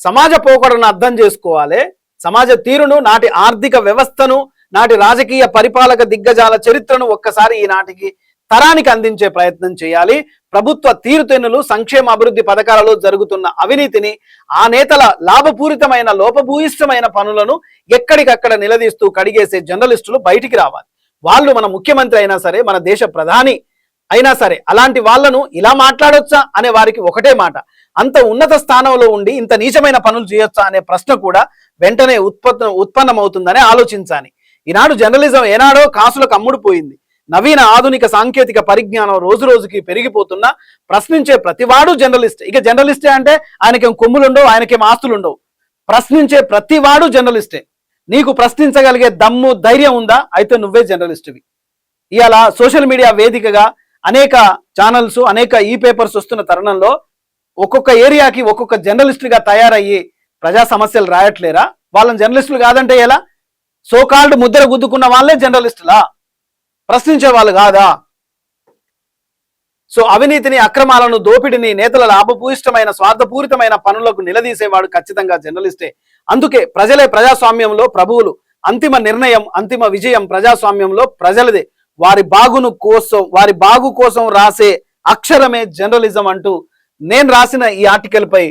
సమాజ పోకడను అర్థం చేసుకోవాలి. సమాజ తీరును, నాటి ఆర్థిక వ్యవస్థను, నాటి రాజకీయ పరిపాలక దిగ్గజాల చరిత్రను ఒక్కసారి ఈనాటికి తరానికి అందించే ప్రయత్నం చేయాలి. ప్రభుత్వ తీరుతెన్నులు, సంక్షేమ అభివృద్ధి పథకాలలో జరుగుతున్న అవినీతిని, ఆ నేతల లాభపూరితమైన లోపభూయిష్టమైన పనులను ఎక్కడికక్కడ నిలదీస్తూ కడిగేసే జర్నలిస్టులు బయటికి రావాలి. వాళ్ళు మన ముఖ్యమంత్రి అయినా సరే, మన దేశ ప్రధాని అయినా సరే, అలాంటి వాళ్లను ఇలా మాట్లాడొచ్చా అనే వారికి ఒకటే మాట, అంత ఉన్నత స్థానంలో ఉండి ఇంత నీచమైన పనులు చేయొచ్చా అనే ప్రశ్న కూడా వెంటనే ఉత్పన్నమవుతుందని ఆలోచించాలి. ఈనాడు జర్నలిజం ఏనాడో కాసులకు అమ్ముడుపోయింది. నవీన ఆధునిక సాంకేతిక పరిజ్ఞానం రోజు రోజుకి పెరిగిపోతున్నా ప్రశ్నించే ప్రతివాడు జర్నలిస్ట్. ఇక జర్నలిస్టే అంటే ఆయనకేం కొమ్ములుండవు, ఆయనకేం ఆస్తులుండవు. ప్రశ్నించే ప్రతివాడు జర్నలిస్టే. నీకు ప్రశ్నించగలిగే దమ్ము, ధైర్యం ఉందా? అయితే నువ్వే జర్నలిస్ట్వి. ఇవాళ సోషల్ మీడియా వేదికగా అనేక ఛానల్స్, అనేక ఈ పేపర్స్ వస్తున్న తరుణంలో ఒక్కొక్క ఏరియాకి ఒక్కొక్క జర్నలిస్టులుగా తయారయ్యి ప్రజా సమస్యలు రాయట్లేరా? వాళ్ళని జర్నలిస్టులు కాదంటే ఎలా? సోకాల్డ్ ముద్ర గుద్దుకున్న వాళ్ళే జర్నలిస్టులా? ప్రశ్నించే వాళ్ళు కాదా? సో అవినీతిని, అక్రమాలను, దోపిడిని, నేతల లాభపూయిష్టమైన స్వార్థపూరితమైన పనులకు నిలదీసేవాడు ఖచ్చితంగా జర్నలిస్టే. అందుకే ప్రజలే ప్రజాస్వామ్యంలో ప్రభువులు. అంతిమ నిర్ణయం, అంతిమ విజయం ప్రజాస్వామ్యంలో ప్రజలదే. వారి బాగు కోసం రాసే అక్షరమే జర్నలిజం అంటూ నేను రాసిన ఈ ఆర్టికల్ పై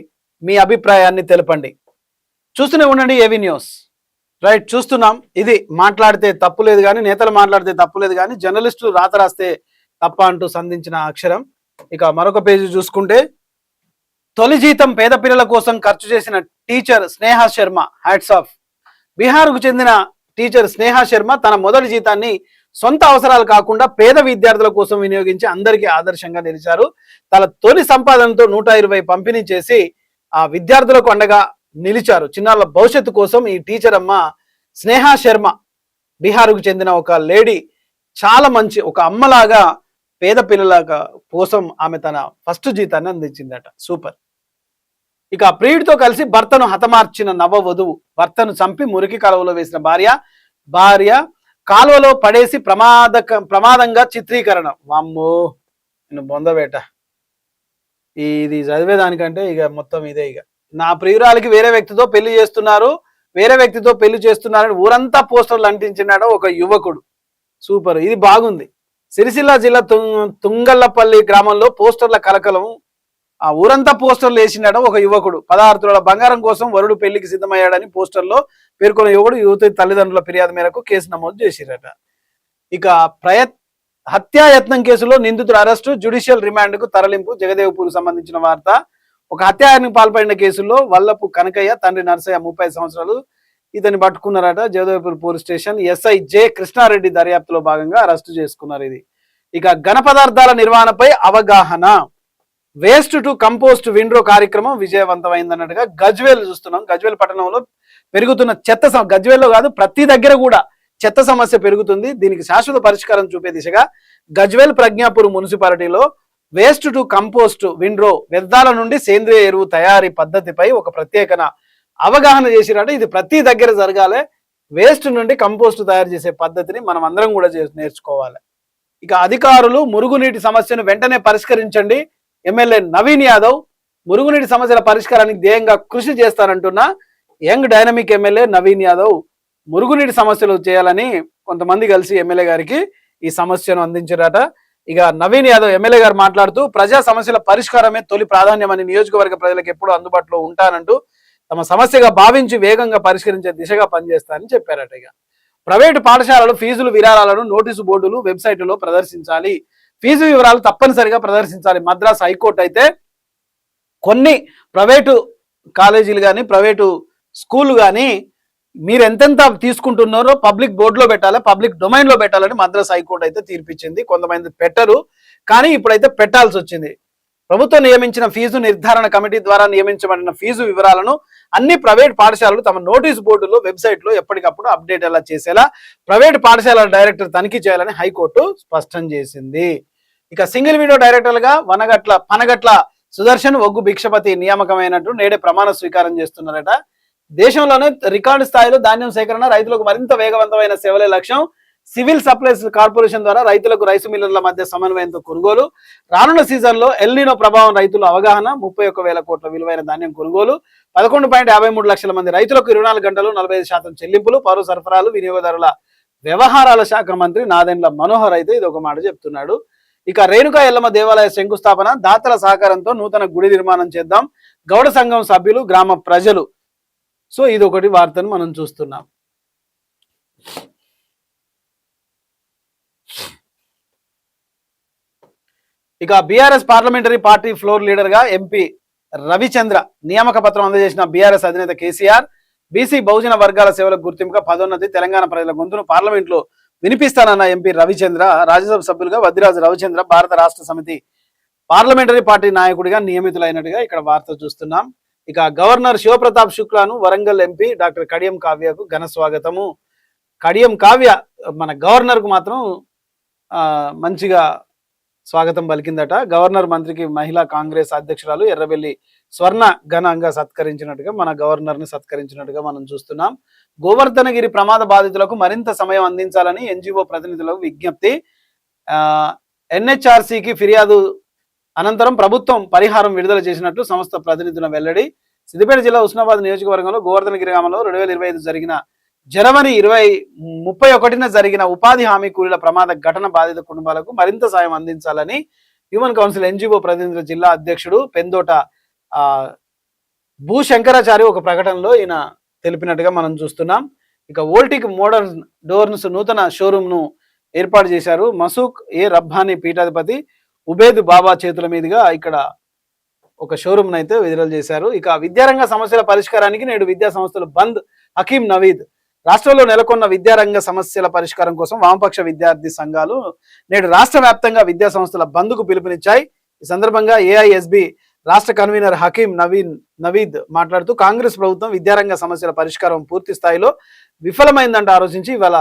మీ అభిప్రాయాన్ని తెలపండి. చూస్తూనే ఉండండి ఏవి న్యూస్. రైట్, చూస్తున్నాం. ఇది మాట్లాడితే తప్పు లేదు కానీ, నేతలు మాట్లాడితే తప్పు లేదు కానీ, జర్నలిస్టులు రాత రాస్తే తప్ప అంటూ సంధించిన అక్షరం. ఇక మరొక పేజీ చూసుకుంటే, తొలి జీతం పేద పిల్లల కోసం ఖర్చు చేసిన టీచర్ స్నేహ శర్మ హ్యాట్స్ ఆఫ్. బీహార్కు చెందిన టీచర్ స్నేహ శర్మ తన మొదటి జీతాన్ని సొంత అవసరాలు కాకుండా పేద విద్యార్థుల కోసం వినియోగించి అందరికీ ఆదర్శంగా నిలిచారు. తన తొలి సంపాదనతో 120 పంపిణీ చేసి ఆ విద్యార్థులకు అండగా నిలిచారు. చిన్నారుల భవిష్యత్తు కోసం ఈ టీచర్ అమ్మ స్నేహ శర్మ, బీహార్కు చెందిన ఒక లేడీ, చాలా మంచి ఒక అమ్మలాగా పేద పిల్లల కోసం ఆమె తన ఫస్ట్ జీతాన్ని అందించిందట. సూపర్. ఇక ప్రియుడితో కలిసి భర్తను హతమార్చిన నవవధువు, భర్తను చంపి మురికి కాలువలో వేసిన భార్య కాలువలో పడేసి ప్రమాదంగా చిత్రీకరణ. వామ్మో, నేను బొందబేట. ఇది చదివేదానికంటే ఇక మొత్తం ఇదే. ఇక నా ప్రియురాలికి వేరే వ్యక్తితో పెళ్లి చేస్తున్నారని ఊరంతా పోస్టర్లు అంటించినాడు ఒక యువకుడు. సూపర్, ఇది బాగుంది. సిరిసిల్ల జిల్లా తుంగళ్లపల్లి గ్రామంలో పోస్టర్ల కలకలం. ఆ ఊరంతా పోస్టర్లు వేసినాడు ఒక యువకుడు. 16 తులాల బంగారం కోసం వరుడు పెళ్లికి సిద్ధమయ్యాడని పోస్టర్లో పేర్కొన్న యువతి తల్లిదండ్రుల ఫిర్యాదు మేరకు కేసు నమోదు చేసిరట. ఇక హత్యాయత్నం కేసులో నిందితుడు అరెస్టు, జ్యుడిషియల్ రిమాండ్ కు తరలింపు. జగదేవ్పూర్ సంబంధించిన వార్త. ఒక హత్యాయత్నం పాల్పడిన కేసులో వల్లపు కనకయ్య తండ్రి నరసయ్య 30 సంవత్సరాలు ఇతన్ని పట్టుకున్నారట. Jagdevpur police station SI J Krishna Reddy దర్యాప్తులో భాగంగా అరెస్టు చేసుకున్నారు. ఇది ఇక ఘన పదార్థాల నిర్వహణపై అవగాహన. వేస్ట్ టు కంపోస్ట్ విండ్రో కార్యక్రమం విజయవంతమైందన్నట్టుగా గజ్వేల్ చూస్తున్నాం. గజ్వేల్ పట్టణంలో పెరుగుతున్న గజ్వేల్లో కాదు, ప్రతి దగ్గర కూడా చెత్త సమస్య పెరుగుతుంది. దీనికి శాశ్వత పరిష్కారం చూపే దిశగా గజ్వేల్ ప్రజ్ఞాపూర్ మున్సిపాలిటీలో వేస్ట్ టు కంపోస్ట్ విండ్రో, వ్యర్థాల నుండి సేంద్రియ ఎరువు తయారీ పద్ధతిపై ఒక ప్రత్యేక అవగాహన చేసినట్టు. ఇది ప్రతి దగ్గర జరగాలి. వేస్ట్ నుండి కంపోస్ట్ తయారు చేసే పద్ధతిని మనం అందరం కూడా నేర్చుకోవాలి. ఇక అధికారులు మురుగునీటి సమస్యను వెంటనే పరిష్కరించండి. ఎమ్మెల్యే నవీన్ యాదవ్ మురుగునీటి సమస్యల పరిష్కారానికి ధ్యేయంగా కృషి చేస్తానంటున్న young dynamic MLA Naveen Yadav మురుగునీటి సమస్యలు చేయాలని కొంతమంది కలిసి ఎమ్మెల్యే గారికి ఈ సమస్యను అందించారట. ఇక నవీన్ యాదవ్ ఎమ్మెల్యే గారు మాట్లాడుతూ ప్రజా సమస్యల పరిష్కారమే తొలి ప్రాధాన్యమని, నియోజకవర్గ ప్రజలకు ఎప్పుడూ అందుబాటులో ఉంటానంటూ తమ సమస్యగా భావించి వేగంగా పరిష్కరించే దిశగా పనిచేస్తారని చెప్పారట. ఇక ప్రైవేటు పాఠశాలలు ఫీజులు, విరాళాలను నోటీసు బోర్డులు, వెబ్సైట్లో ప్రదర్శించాలి. ఫీజు వివరాలు తప్పనిసరిగా ప్రదర్శించాలి. మద్రాసు హైకోర్టు అయితే కొన్ని ప్రైవేటు కాలేజీలు కానీ, ప్రైవేటు స్కూళ్ళు కానీ మీరు ఎంతెంత తీసుకుంటున్నారో పబ్లిక్ బోర్డులో పెట్టాలి, పబ్లిక్ డొమైన్లో పెట్టాలని మద్రాసు హైకోర్టు అయితే తీర్పిచ్చింది. కొంతమంది పెట్టరు, కానీ ఇప్పుడైతే పెట్టాల్సి వచ్చింది. ప్రభుత్వం నియమించిన ఫీజు నిర్ధారణ కమిటీ ద్వారా నియమించబడిన ఫీజు వివరాలను అన్ని ప్రైవేట్ పాఠశాలలు తమ నోటీసు బోర్డులో, వెబ్సైట్లో ఎప్పటికప్పుడు అప్డేట్ ఎలా చేసేలా ప్రైవేట్ పాఠశాలల డైరెక్టర్ తనిఖీ చేయాలని హైకోర్టు స్పష్టం చేసింది. ఇక సింగిల్ విండో డైరెక్టర్లుగా పనగట్ల సుదర్శన్, ఒగ్గు భిక్షపతి నియామకమైనట్టు నేడే ప్రమాణ స్వీకారం చేస్తున్నారట. దేశంలోనే రికార్డు స్థాయిలో ధాన్యం సేకరణ, రైతులకు మరింత వేగవంతమైన సేవలే లక్ష్యం. సివిల్ సప్లైస్ కార్పొరేషన్ ద్వారా రైతులకు రైసు మిల్లర్ల మధ్య సమన్వయంతో కొనుగోలు. రానున్న సీజన్లో ఎల్నినో ప్రభావం రైతుల అవగాహన. 31,000 కోట్ల విలువైన ధాన్యం కొనుగోలు. 11.53 లక్షల మంది రైతులకు 24 గంటలు 45% చెల్లింపులు. పౌర సరఫరాలు, వినియోగదారుల వ్యవహారాల శాఖ మంత్రి నాదెండ్ల మనోహర్ అయితే ఇది ఒక మాట చెప్తున్నాడు. ఇక రేణుకా ఎల్లమ్మ దేవాలయ శంకుస్థాపన, దాతల సహకారంతో నూతన గుడి నిర్మాణం చేద్దాం. గౌడ సంఘం సభ్యులు, గ్రామ ప్రజలు. సో ఇది ఒకటి వార్తను మనం చూస్తున్నాం. ఇక BRS parliamentary party floor leader గా ఎంపీ రవిచంద్ర నియామక పత్రం అందజేసిన బీఆర్ఎస్ అధినేత కేసీఆర్. బీసీ బహుజన వర్గాల సేవలకు గుర్తింపుగా పదోన్నతి. తెలంగాణ ప్రజల గొంతును పార్లమెంట్లో వినిపిస్తానన్న ఎంపీ రవిచంద్ర రాజ్యసభ సభ్యులుగా వద్దిరాజు రవిచంద్ర భారత రాష్ట్ర సమితి పార్లమెంటరీ పార్టీ నాయకుడిగా నియమితులైనట్టుగా ఇక్కడ వార్త చూస్తున్నాం. ఇక గవర్నర్ శివప్రతాప్ శుక్లాను వరంగల్ ఎంపీ డాక్టర్ కడియం కావ్యకు ఘన స్వాగతము. కడియం కావ్య మన గవర్నర్ కు మాత్రం మంచిగా స్వాగతం పలికిందట. గవర్నర్ మంత్రికి మహిళా కాంగ్రెస్ అధ్యక్షురాలు ఎర్రబెల్లి స్వర్ణ ఘనంగా సత్కరించినట్టుగా, మన గవర్నర్ని సత్కరించినట్టుగా మనం చూస్తున్నాం. గోవర్ధనగిరి ప్రమాద బాధితులకు మరింత సమయం అందించాలని ఎన్జిఓ ప్రతినిధులకు విజ్ఞప్తి. ఎన్హెచ్ఆర్సీకి ఫిర్యాదు అనంతరం ప్రభుత్వం పరిహారం విడుదల చేసినట్లు సంస్థ ప్రతినిధుల వెల్లడి. సిద్దిపేట జిల్లా హుస్నాబాద్ నియోజకవర్గంలో గోవర్ధనగిరి గ్రామంలో 2025 జరిగిన జనవరి 31న జరిగిన ఉపాధి హామీ కూలీల ప్రమాద ఘటన బాధిత కుటుంబాలకు మరింత సాయం అందించాలని హ్యూమన్ కౌన్సిల్ ఎన్జిఓ ప్రతినిధుల జిల్లా అధ్యక్షుడు పెందోట భూశంకరాచారి ఒక ప్రకటనలో ఈయన తెలిపినట్టుగా మనం చూస్తున్నాం. ఇక వోల్టిక్ మోడర్న్ డోర్న్స్ నూతన షోరూమ్ ను ఏర్పాటు చేశారు. మసూక్ ఏ రబ్బానీ పీఠాధిపతి ఉబేద్ బాబా చేతుల మీదుగా ఇక్కడ ఒక షోరూమ్ అయితే విడుదల చేశారు. ఇక విద్యారంగ సమస్యల పరిష్కారానికి నేడు విద్యా సంస్థలు బంద్. హకీం నవీద్. రాష్ట్రంలో నెలకొన్న విద్యారంగ సమస్యల పరిష్కారం కోసం వామపక్ష విద్యార్థి సంఘాలు నేడు రాష్ట్ర వ్యాప్తంగా విద్యా సంస్థల బంద్కు పిలుపునిచ్చాయి. ఈ సందర్భంగా ఏఐఎస్బి రాష్ట్ర కన్వీనర్ హకీం నవీద్ మాట్లాడుతూ కాంగ్రెస్ ప్రభుత్వం విద్యారంగ సమస్యల పరిష్కారం పూర్తి స్థాయిలో విఫలమైందంటే ఆలోచించి ఇవాళ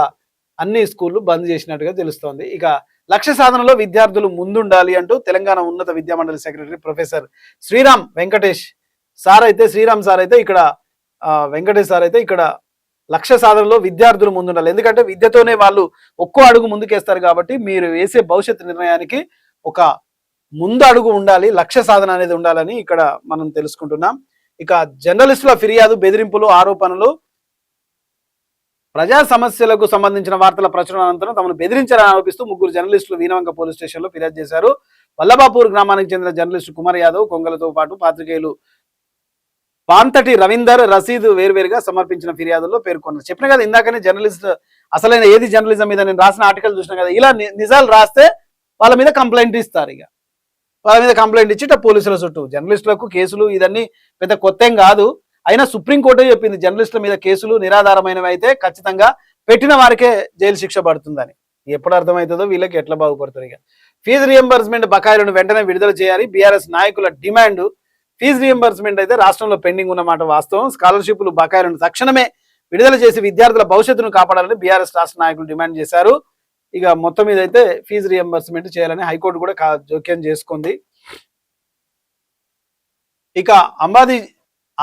అన్ని స్కూళ్లు బంద్ చేసినట్టుగా తెలుస్తోంది. ఇక లక్ష్య సాధనలో విద్యార్థులు ముందుండాలి అంటూ తెలంగాణ ఉన్నత విద్యామండలి సెక్రటరీ ప్రొఫెసర్ శ్రీరామ్ సార్ అయితే ఇక్కడ వెంకటేష్ సార్ అయితే ఇక్కడ లక్ష్య సాధనలో విద్యార్థులు ముందుండాలి. ఎందుకంటే విద్యతోనే వాళ్ళు ఒక్కో అడుగు ముందుకేస్తారు కాబట్టి మీరు వేసే భవిష్యత్ నిర్ణయానికి ఒక ముందు అడుగు ఉండాలి, లక్ష్య సాధన అనేది ఉండాలని ఇక్కడ మనం తెలుసుకుంటున్నాం. ఇక జర్నలిస్టుల ఫిర్యాదు, బెదిరింపులు, ఆరోపణలు, ప్రజా సమస్యలకు సంబంధించిన వార్తల ప్రచురణ అనంతరం తమను బెదిరించారని ఆరోపిస్తూ 3 జర్నలిస్టులు వీనవంక పోలీస్ స్టేషన్లో ఫిర్యాదు చేశారు. వల్లభాపూర్ గ్రామానికి చెందిన జర్నలిస్టు కుమార్ యాదవ్, కొంగలతో పాటు పాత్రికేయులు పాంతటి రవీందర్, రసీద్ వేరువేరుగా సమర్పించిన ఫిర్యాదుల్లో పేర్కొన్నారు. చెప్పిన కదా ఇందాకనే జర్నలిస్ట్ అసలైన ఏది జర్నలిజం మీద నేను రాసిన ఆర్టికల్ చూసిన కదా, ఇలా నిజాలు రాస్తే వాళ్ళ మీద కంప్లైంట్ ఇస్తారు. ఇక వాళ్ళ మీద కంప్లైంట్ ఇచ్చి పోలీసుల చుట్టూ జర్నలిస్టులకు కేసులు ఇదన్నీ పెద్ద కొత్త కాదు. అయినా సుప్రీంకోర్టే చెప్పింది జర్నలిస్టుల మీద కేసులు నిరాధారమైనవి అయితే ఖచ్చితంగా పెట్టిన వారికే జైలు శిక్ష పడుతుందని. ఎప్పుడు అర్థమవుతుందో వీళ్ళకి ఎట్లా బాగుపడుతుంది. ఇక ఫీజు రియంబర్స్మెంట్ బకాయిలను వెంటనే విడుదల చేయాలి. బీఆర్ఎస్ నాయకుల డిమాండ్. ఫీజు రియంబర్స్మెంట్ అయితే రాష్ట్రంలో పెండింగ్ ఉన్నమాట వాస్తవం. స్కాలర్షిప్లు బకాయిలను తక్షణమే విడుదల చేసి విద్యార్థుల భవిష్యత్తును కాపాడాలని బీఆర్ఎస్ రాష్ట్ర నాయకులు డిమాండ్ చేశారు. ఇక మొత్తం మీద అయితే ఫీజు రియంబర్స్మెంట్ చేయాలని హైకోర్టు కూడా జోక్యం చేసుకుంది. ఇక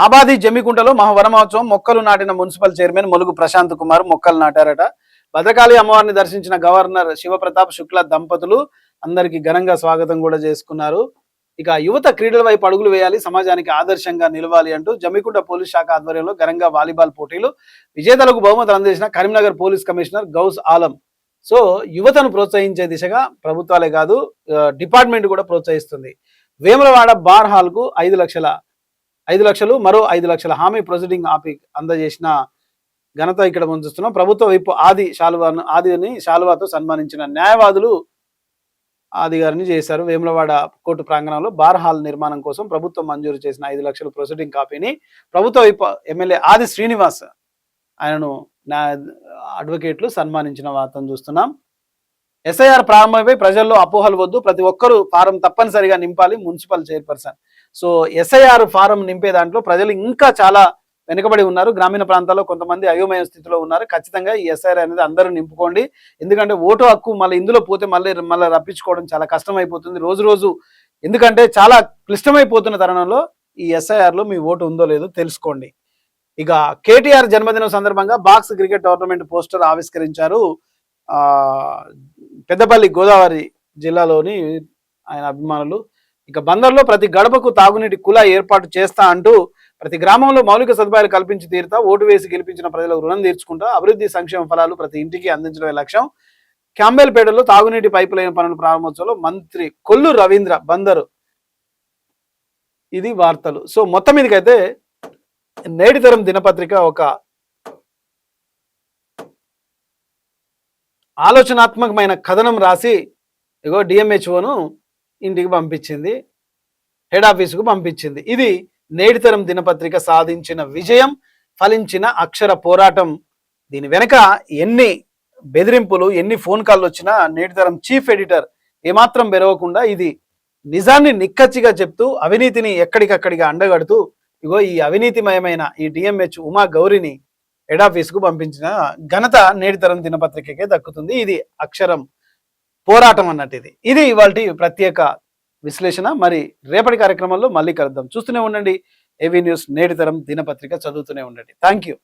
ఆబాది జమ్మికుంటలో మహావన మహోత్సవం. మొక్కలు నాటిన మున్సిపల్ చైర్మన్ మొలుగు ప్రశాంత్ కుమార్ మొక్కలు నాటారట. భద్రకాళి అమ్మవారిని దర్శించిన గవర్నర్ శివప్రతాప్ శుక్ల దంపతులు అందరికి ఘనంగా స్వాగతం కూడా చేసుకున్నారు. ఇక యువత క్రీడల వైపు అడుగులు వేయాలి, సమాజానికి ఆదర్శంగా నిలవాలి అంటూ జమ్మికుంట పోలీస్ శాఖ ఆధ్వర్యంలో ఘనంగా వాలీబాల్ పోటీలు. విజేతలకు బహుమతులు అందజేసిన Karimnagar police commissioner Gaus Alam. So యువతను ప్రోత్సహించే దిశగా ప్రభుత్వాలే కాదు డిపార్ట్మెంట్ కూడా ప్రోత్సహిస్తుంది. వేములవాడ బార్ హాల్ కు 5 లక్షలు మరో 5 లక్షల హామీ ప్రొసీడింగ్ ఆపి అందజేసిన ఘనత ఇక్కడ మనం చూస్తున్నాం. ప్రభుత్వ వైపు ఆదిని శాలువాతో సన్మానించిన న్యాయవాదులు ఆది గారిని చేశారు. వేములవాడ కోర్టు ప్రాంగణంలో బార్ హాల్ నిర్మాణం కోసం ప్రభుత్వం మంజూరు చేసిన 5 లక్షల ప్రొసీడింగ్ కాపీని ప్రభుత్వ వైపు ఎమ్మెల్యే ఆది శ్రీనివాస్ ఆయనను అడ్వకేట్లు సన్మానించిన వార్తను చూస్తున్నాం. ఎస్ఐఆర్ ప్రారంభమై ప్రజల్లో అపోహలు వద్దు, ప్రతి ఒక్కరూ ఫారం తప్పనిసరిగా నింపాలి. Municipal chairperson. So SIR form నింపే దాంట్లో ప్రజలు ఇంకా చాలా వెనుకబడి ఉన్నారు. గ్రామీణ ప్రాంతాల్లో కొంతమంది అయోమయ స్థితిలో ఉన్నారు. ఖచ్చితంగా ఈ ఎస్ఐఆర్ అనేది అందరూ నింపుకోండి. ఎందుకంటే ఓటు హక్కు మళ్ళీ ఇందులో పోతే మళ్ళీ రప్పించుకోవడం చాలా కష్టం అయిపోతుంది రోజు. ఎందుకంటే చాలా క్లిష్టమైపోతున్న తరుణంలో ఈ ఎస్ఐఆర్ లో మీ ఓటు ఉందో లేదో తెలుసుకోండి. ఇక కేటీఆర్ జన్మదినం సందర్భంగా బాక్స్ క్రికెట్ టోర్నమెంట్ పోస్టర్ ఆవిష్కరించారు పెద్దపల్లి గోదావరి జిల్లాలోని ఆయన అభిమానులు. ఇక బందర్లో ప్రతి గడపకు తాగునీటి కుళాయి ఏర్పాటు చేస్తా అంటూ ప్రతి గ్రామంలో మౌలిక సదుపాయాలు కల్పించి తీరుతా, ఓటు వేసి గెలిపించిన ప్రజలకు రుణం తీర్చుకుంటా అభివృద్ధి సంక్షేమ ఫలాలు ప్రతి ఇంటికి అందించడమే లక్ష్యం. క్యాంబెల్పేటలో తాగునీటి పైపు లైన్ పనుల ప్రారంభోత్సవంలో మంత్రి కొల్లు రవీంద్ర బందరు. ఇది వార్తలు. సో మొత్తం మీదకైతే నేటితరం దినపత్రిక ఒక ఆలోచనాత్మకమైన కథనం రాసి ఇగో డిఎంహెచ్ఓను ఇంటికి పంపించింది, హెడ్ ఆఫీసుకు పంపించింది. ఇది నేటితరం దినపత్రిక సాధించిన విజయం, ఫలించిన అక్షర పోరాటం. దీని వెనక ఎన్ని బెదిరింపులు, ఎన్ని ఫోన్ కాల్ వచ్చినా నేటితరం చీఫ్ ఎడిటర్ ఏమాత్రం బెరవకుండా ఇది నిజాన్ని నిక్కచ్చిగా చెప్తూ అవినీతిని ఎక్కడికక్కడిగా అండగడుతూ ఇగో ఈ అవినీతిమయమైన ఈ డిఎంహెచ్ ఉమా గౌరిని హెడ్ ఆఫీసుకు పంపించిన ఘనత నేటితరం దినపత్రికకే దక్కుతుంది. ఇది అక్షరం పోరాటం అన్నట్టు ఇది ఇవాల్టి ప్రత్యేక విశ్లేషణ. మరి రేపటి కార్యక్రమంలో మళ్ళీ కలుద్దాం. చూస్తూనే ఉండండి ఏవీ న్యూస్ నేటి తరం దినపత్రిక, చదువుతూనే ఉండండి. Thank you.